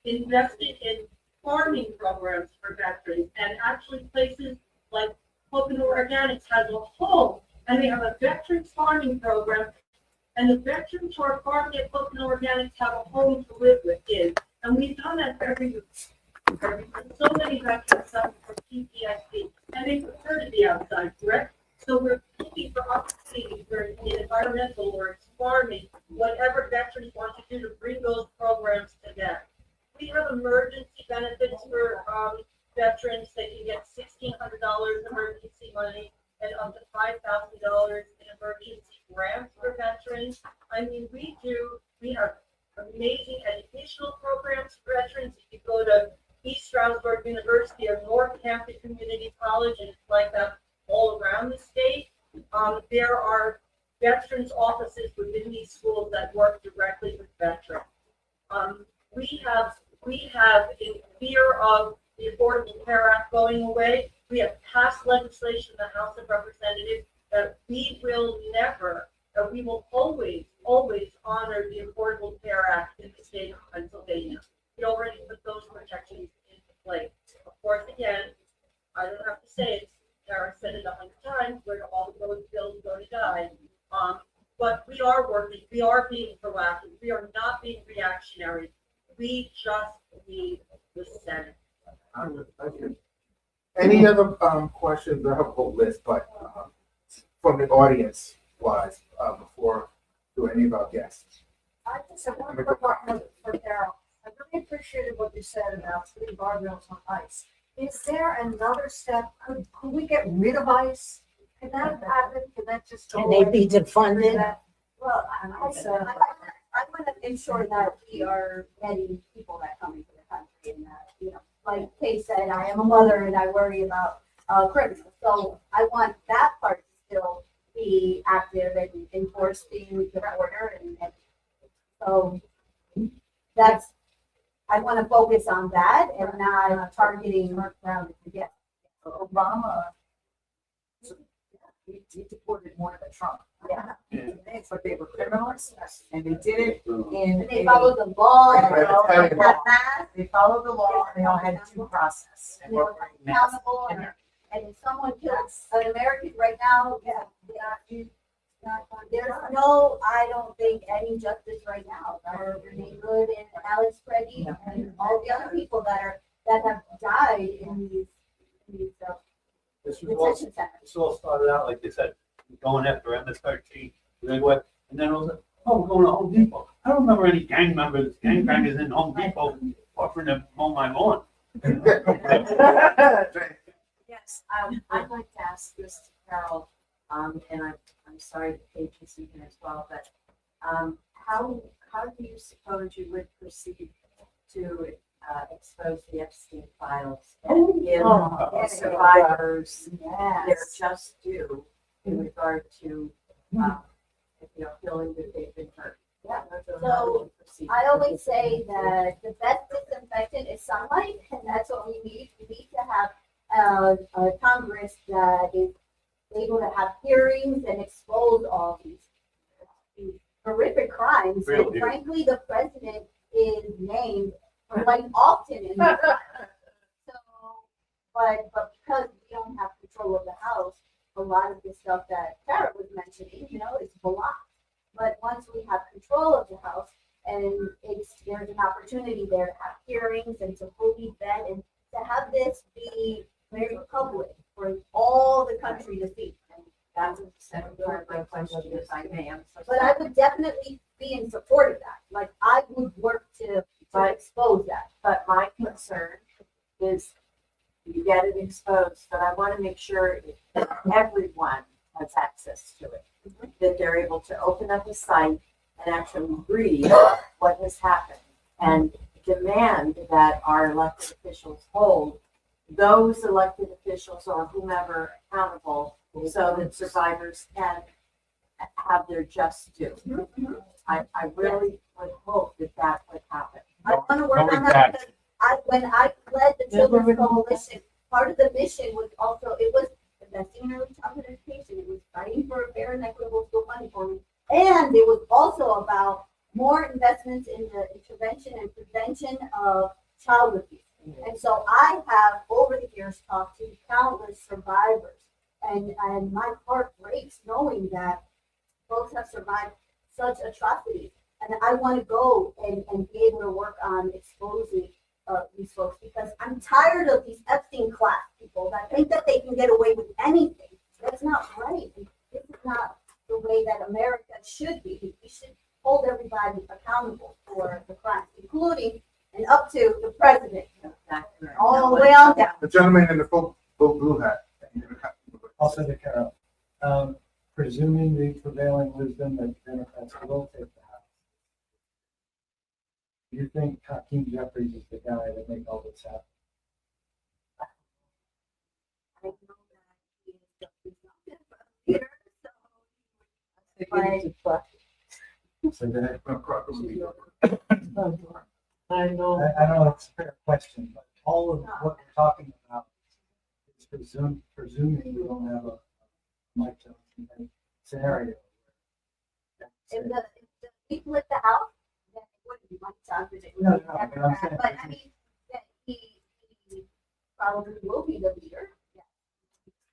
invested in farming programs for veterans, and actually places like Pocono Organics has a home, and they have a veterans farming program, and the veterans who are farming at Pocono Organics have a home to live within, and we've done that for every year. So many veterans suffer from PTSD, and they prefer to be outside, correct? So we're looking for opportunities where in environmental or it's farming, whatever veterans want to do to bring those programs to them. We have emergency benefits for veterans that can get $1,600 emergency money and up to $5,000 in emergency grants for veterans. I mean, we have amazing education educational programs for veterans. If you go to East Stroudsburg University or North Hampton Community College, and it's like that all around the state, there are veterans offices within these schools that work directly with veterans. We have, in fear of the Affordable Care Act going away, we have passed legislation in the House of Representatives that we will never, that we will always honor the Affordable Care Act in the state of Pennsylvania. We already put those protections into place. Of course, again, I don't have to say it, Tara said it 100 times, where do all the road bills go to die? But we are working, we are being proactive, we are not being reactionary. We just need the Senate. Any other questions? I have a whole list, but from the audience wise, before to any of our guests. I just have one quick question for Carol. I really appreciated what you said about putting guardrails on ice. Is there another step? Could we get rid of ice? Could that happen? Could that just go Can they away? be defunded? Well, I want to ensure that we are getting people that come into the country and that, you know, like Kay said, I am a mother and I worry about criminals. So I want that part to still be active and enforcing the order and so that's, I want to focus on that and not targeting around again. Obama, he deported more than Trump. Yeah. But they were criminals, and they did it in. And they followed the law, And they all had masks. They followed the law, and they all had due process. And they were accountable, and if someone kills an American right now, there's no, I don't think, any justice right now for Renee Good and Alex Preddy and all the other people that have died in these This all started out, like they said, going after MS-13. And then what? And then it was like, oh, we're going to Home Depot. I don't remember any gangbangers in Home Depot offering to mow my lawn. Yes, I'd like to ask this to Carol, and I'm sorry to Kate is in here as well, but how do you suppose you would proceed to expose the Epstein files and give survivors their just due in regard to feeling that they've been hurt? Yeah. So I always say that the best disinfectant is sunlight, and that's what we need. We need to have a Congress that is able to have hearings and expose all these horrific crimes. And frankly, the president is named quite often in the so, but because we don't have control of the House, a lot of the stuff that Tara was mentioning, is blocked. But once we have control of the House, and there's an opportunity there to have hearings and to fully vet and to have this be very public for all the country to see. And that's the second part of my question, if I may. But I would definitely be in support of that. Like, I would work to expose that. But my concern is you get it exposed, but I want to make sure that everyone has access to it, that they're able to open up a site and actually read what has happened and demand that our elected officials hold those elected officials or whomever accountable so that survivors can have their just due. I really would hope that that would happen. I want to work on that because when I led the Children's Coalition, part of the mission was also, it was investing in early childhood education. It was fighting for a fair and equitable school funding formula. And it was also about more investments in the intervention and prevention of child abuse. And so I have, over the years, talked to countless survivors. And my heart breaks knowing that folks have survived such atrocities. And I want to go and be able to work on exposing these folks because I'm tired of these Epstein class people that think that they can get away with anything. That's not right. This is not the way that America should be. We should hold everybody accountable for the crimes, including and up to the president. All the way on down. The gentleman in the full blue hat. Also to Carol, presuming the prevailing wisdom that Democrats will take the House, You think Hakeem Jeffries is the guy that made all this happen? I know that he is definitely not here, So that, I know. I know it's a fair question, but all of what we're talking about is presuming we don't have a Mike Johnson scenario. if the we flip the house, then it wouldn't be much time to do. No, but I'm saying- But I mean, that he probably will be the leader.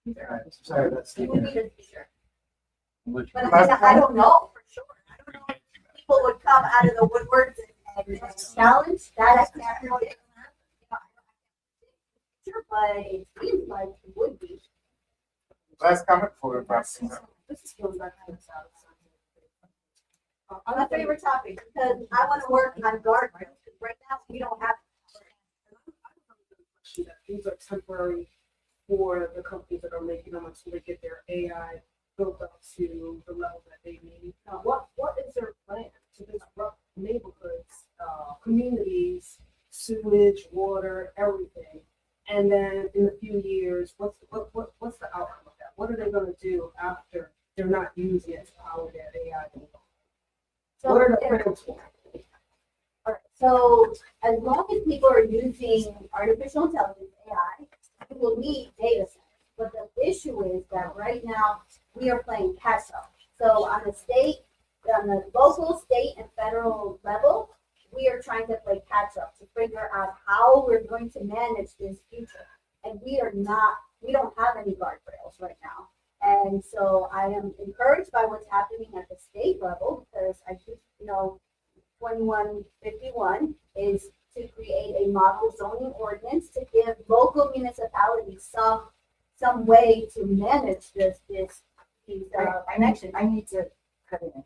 Yeah. Sorry, that's. He would be the leader. Which- But I mean, I don't know for sure. I don't know if people would come out of the woodworks and challenge that. I can't really. Sure, but it seems like it would be. Last comment for the process. This feels like kind of sounds. My favorite topic, because I want to work on guardrails, because right now we don't have. That these are temporary for the companies that are making them until they get their AI built up to the level that they need. What is their plan to disrupt neighborhoods, communities, sewage, water, everything? And then in a few years, what's the outcome of that? What are they gonna do after they're not using it to power their AI? So What are the plans for? Alright, so as long as people are using artificial intelligence, AI, we will need data centers. But the issue is that right now, we are playing catch up. So on the local, state, and federal level, we are trying to play catch up to figure out how we're going to manage this future. And we don't have any guardrails right now. And so I am encouraged by what's happening at the state level, because I think, 2151 is to create a model zoning ordinance to give local municipalities some way to manage these connections. I need to cut in.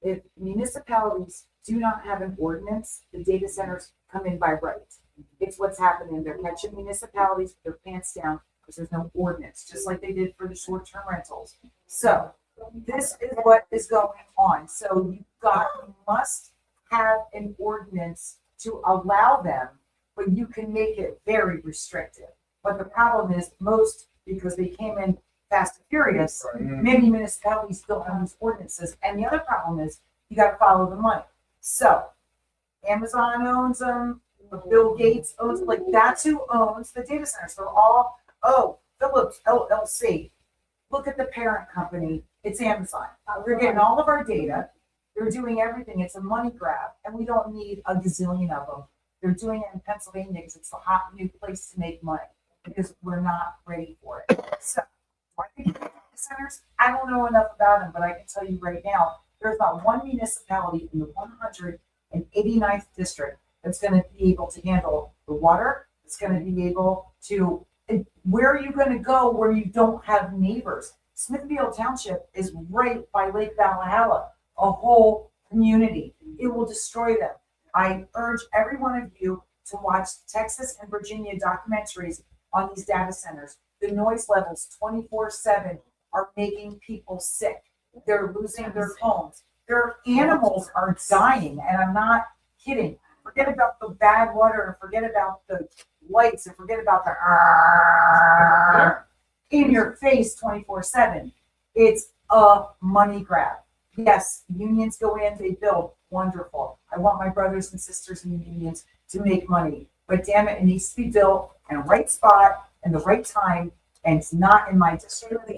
If municipalities do not have an ordinance, the data centers come in by right. It's what's happening. They're catching municipalities with their pants down because there's no ordinance, just like they did for the short-term rentals. So this is what is going on. So you must have an ordinance to allow them, but you can make it very restrictive. But the problem is because they came in fast and furious, many municipalities don't have these ordinances. And the other problem is you got to follow the money. So Amazon owns them, Bill Gates owns them, like that's who owns the data centers. They're all, Philips LLC. Look at the parent company, it's Amazon. They're getting all of our data. They're doing everything. It's a money grab, and we don't need a gazillion of them. They're doing it in Pennsylvania because it's a hot new place to make money because we're not ready for it. So I think data centers, I don't know enough about them, but I can tell you right now, there's not one municipality in the 189th district that's going to be able to handle the water. It's going to be able to, where are you going to go where you don't have neighbors? Smithfield Township is right by Lake Valhalla, a whole community. It will destroy them. I urge every one of you to watch Texas and Virginia documentaries on these data centers. The noise levels 24/7 are making people sick. They're losing their homes. Their animals are dying, and I'm not kidding. Forget about the bad water, and forget about the lights, and forget about the in your face 24/7. It's a money grab. Yes, unions go in, they build, wonderful. I want my brothers and sisters in the unions to make money, but damn it, it needs to be built in a right spot, in the right time, and it's not in my district.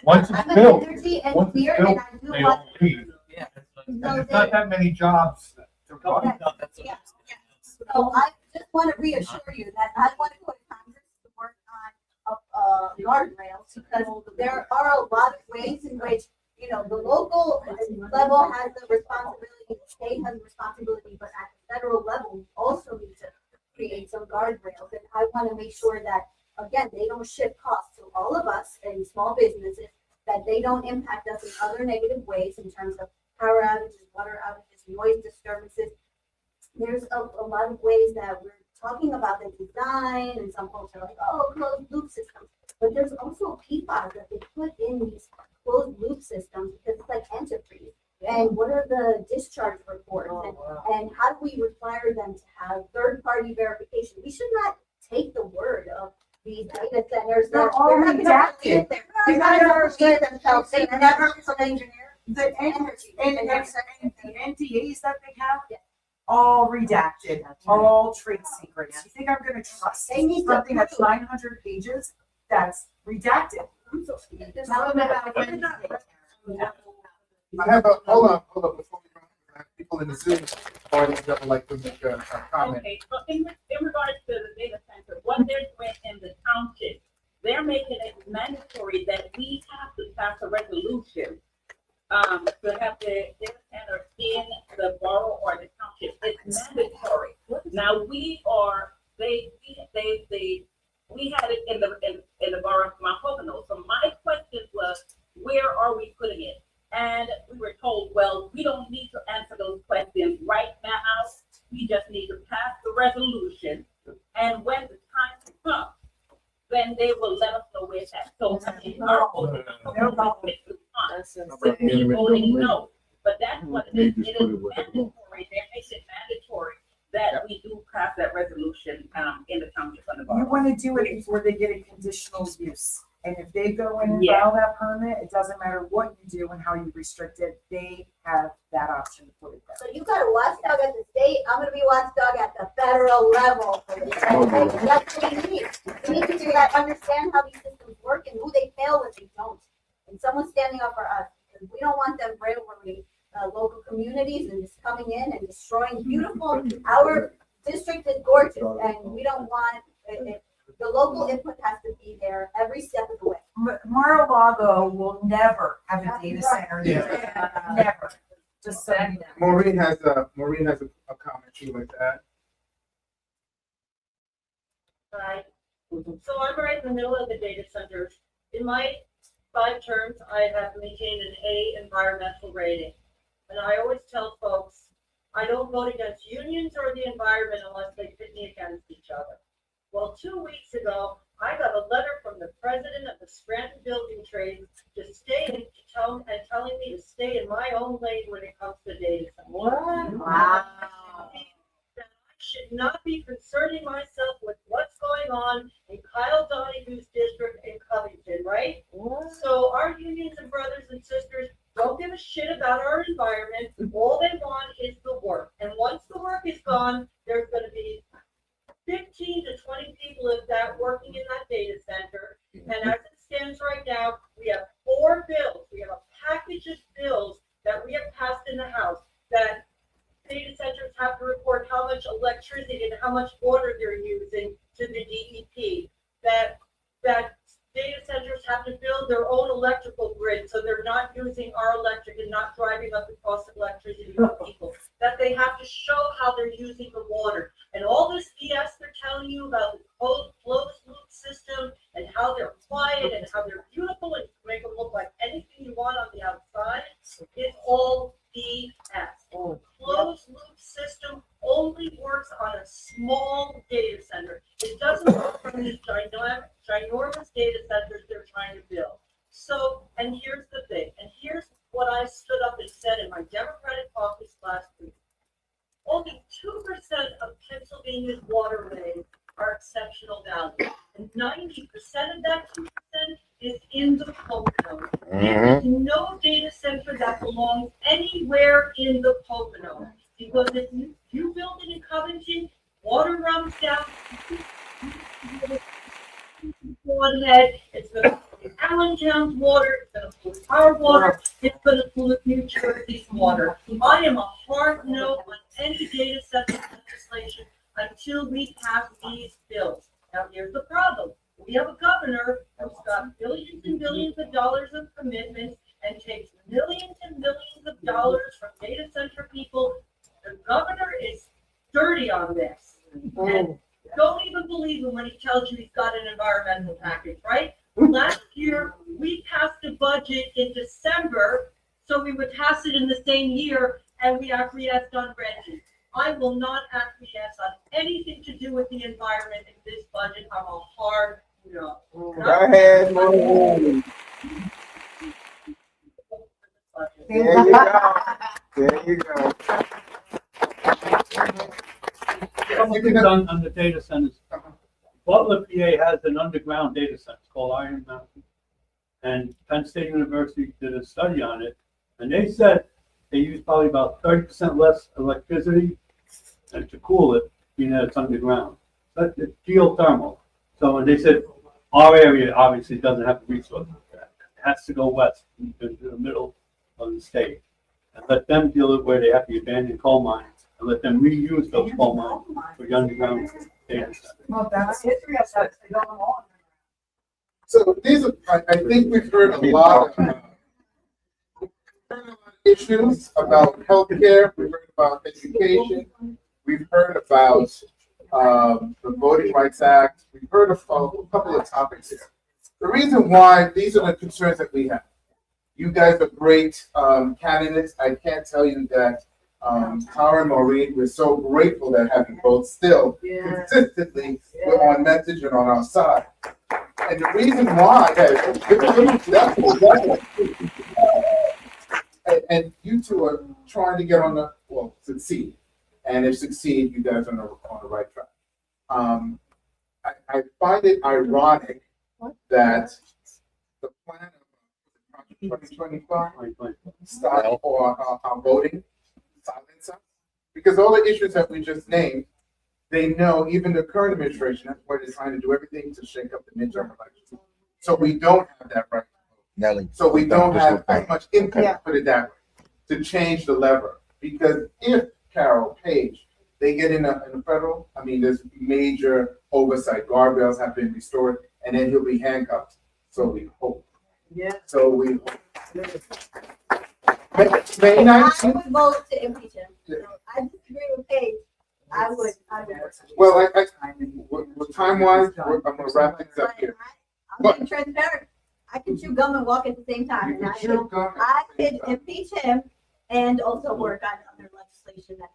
Once it's built, once it's built, they want all leave. And it's not that many jobs to run. So I just want to reassure you that I want to go to Congress to work on guardrails, because there are a lot of ways in which, the local level has the responsibility, the state has the responsibility, but at the federal level, we also need to create some guardrails. And I want to make sure that, again, they don't shift costs to all of us and small businesses, that they don't impact us in other negative ways in terms of power outages, water outages, noise disturbances. There's a lot of ways that we're talking about the design, and some folks are like, closed loop systems. But there's also PFAS that they put in these closed loop systems because it's like antifreeze. And what are the discharge reports? And how do we require them to have third-party verification? We should not take the word of these data centers. They're all They're not gonna believe redacted. them. They're not gonna believe themselves. They never some engineer. The NDAs that they have, all redacted, all trade secrets. You think I'm gonna trust They need to something that's prove. 900 pages that's redacted? Tell them about I have a, hold on, before we run, I have people in the Zoom audience that would like to make a comment. Okay, so in regards to the data center, what they're doing in the township, they're making it mandatory that we have to pass a resolution to have the data center in the borough or the township. It's mandatory. Now, we had it in the borough of Mount Pocono. So my question was, where are we putting it? And we were told, well, we don't need to answer those questions right now. We just need to pass the resolution. And when the time comes, then they will let us know where it's at. So our voting no. But that's what it is. It is mandatory. They make it mandatory that we do pass that resolution in the township on the You borough. wanna do it before they get a conditional use. And if they go in and Yeah. file that permit, it doesn't matter what you do and how you restrict it, they have that option to put it down. So you got a watchdog at the state, I'm gonna be watchdog at the federal level. That's what we need. We need people that understand how these systems work and who they fail when they don't. And someone's standing up for us, because we don't want them railroading local communities and just coming in and destroying beautiful, our district is gorgeous, and we don't want, the local input has to be there every step of the way. Mar-a-Lago will never have a data center Yeah. there, never. Just so you know. Maureen has a comment she would like to add. Right. So I'm right in the middle of the data centers. In my 5 terms, I have maintained an A environmental rating. And I always tell folks, I don't vote against unions or the environment unless they pit me against each other. Well, 2 weeks ago, I got a letter from the president of the Scranton Building Trades to stay and telling me to stay in my own lane when it comes to data centers. Wow. That I should not be concerning myself with what's going on in Kyle Donahue's district in Covington, right? So our unions and brothers and sisters don't give a shit about our environment. All they want is the work. And once the work is gone, there's gonna be 15 to 20 people if that working in that data center. And as it stands right now, we have 4 bills. We have a package of bills that we have passed in the House that data centers have to report how much electricity and how much water they're using to the DEP. That data centers have to build their own electrical grid, so they're not using our electric and not driving up the cost of electricity for people. That they have to show how they're using the water. And all this BS they're telling you about the closed loop system and how they're quiet and how they're beautiful and make them look like anything you want on the outside, is all BS. The closed loop system only works on a small data center. It doesn't work from these ginormous data centers they're trying to build. So, and here's the thing, and here's what I stood up and said in my Democratic caucus last week. Only 2% of Pennsylvania's waterways are exceptional value, and 90% of that 2% is in the Pocono. There is no data center that belongs anywhere in the Pocono, because if you build it in Covington, water runs down. It's going to pollute Allentown's water, it's going to pollute our water, it's going to pollute New Jersey's water. I am a hard no on any data center legislation until we pass these bills. Now, here's the problem. We have a governor who's got billions and billions of dollars of commitments and takes millions and millions of dollars from data center people. The governor is dirty on this. And don't even believe him when he tells you he's got an environmental package, right? Last year, we passed a budget in December, so we would pass it in the same year, and we acquiesced on Reggie. I will not acquiesce on anything to do with the environment in this budget. I'm a hard no. Go ahead, Maureen. There you go. There you go. Couple things on the data centers. Butler, PA has an underground data center called Iron Mountain. And Penn State University did a study on it, and they said they use probably about 30% less electricity and to cool it, being that it's underground. That's it's geothermal. So, and they said our area obviously doesn't have the resources for that. It has to go west into the middle of the state and let them deal with where they have the abandoned coal mines and let them reuse those coal mines for the underground data centers. Well, that's history of that, they don't know. So these are, I think we've heard a lot of issues about healthcare, we've heard about education, we've heard about the Voting Rights Act, we've heard of a couple of topics here. The reason why these are the concerns that we have. You guys are great candidates. I can't tell you that Tara and Maureen, we're so grateful that having both still consistently we're on message and on our side. And the reason why, and you two are trying to get on the, well, succeed. And if succeed, you guys are on the right track. I find it ironic that the plan of 2025 start for our voting silence us. Because all the issues that we just named, they know, even the current administration, that's why they're trying to do everything to shake up the midterm elections. So we don't have that right. Nelly. So we don't have as much input, put it that way, to change the lever. Because if Carol Page, they get in a federal, I mean, there's major oversight. Guardrails have been restored, and then he'll be handcuffed. So we hope. Yeah. So we hope. May I 19th? would vote to impeach him. So I disagree with Paige. I would. Well, time-wise, I'm gonna wrap things up here. I'm being transparent. I can chew gum and walk at the same time. And I could impeach him and also work on other legislation that.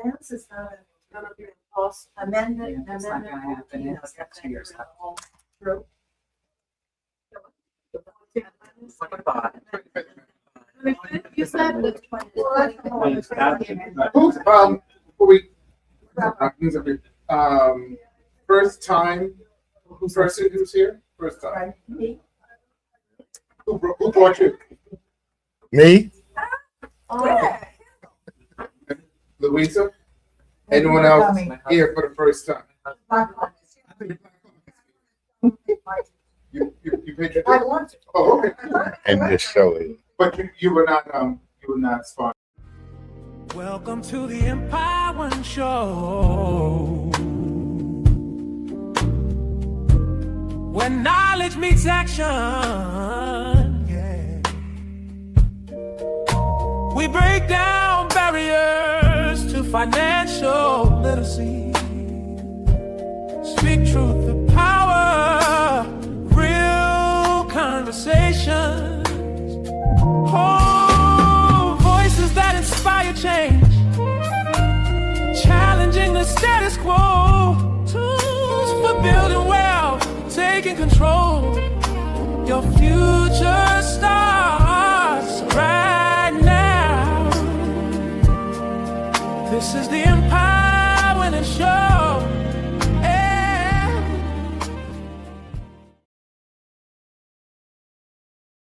Vance is gonna be a cost amendment, It's not gonna happen in the next year's. True. You said the 20. Who's, before we, first time person who's here? First time. Who brought you? Me? Louisa? Anyone else here for the first time? You paid your. I want to. Oh, okay. And this show is. But you were not sponsored. Welcome to the Empire One Show. When knowledge meets action, yeah. We break down barriers to financial literacy. Speak truth to power, real conversations. Oh, voices that inspire change, challenging the status quo. Tools for building wealth, taking control. Your future starts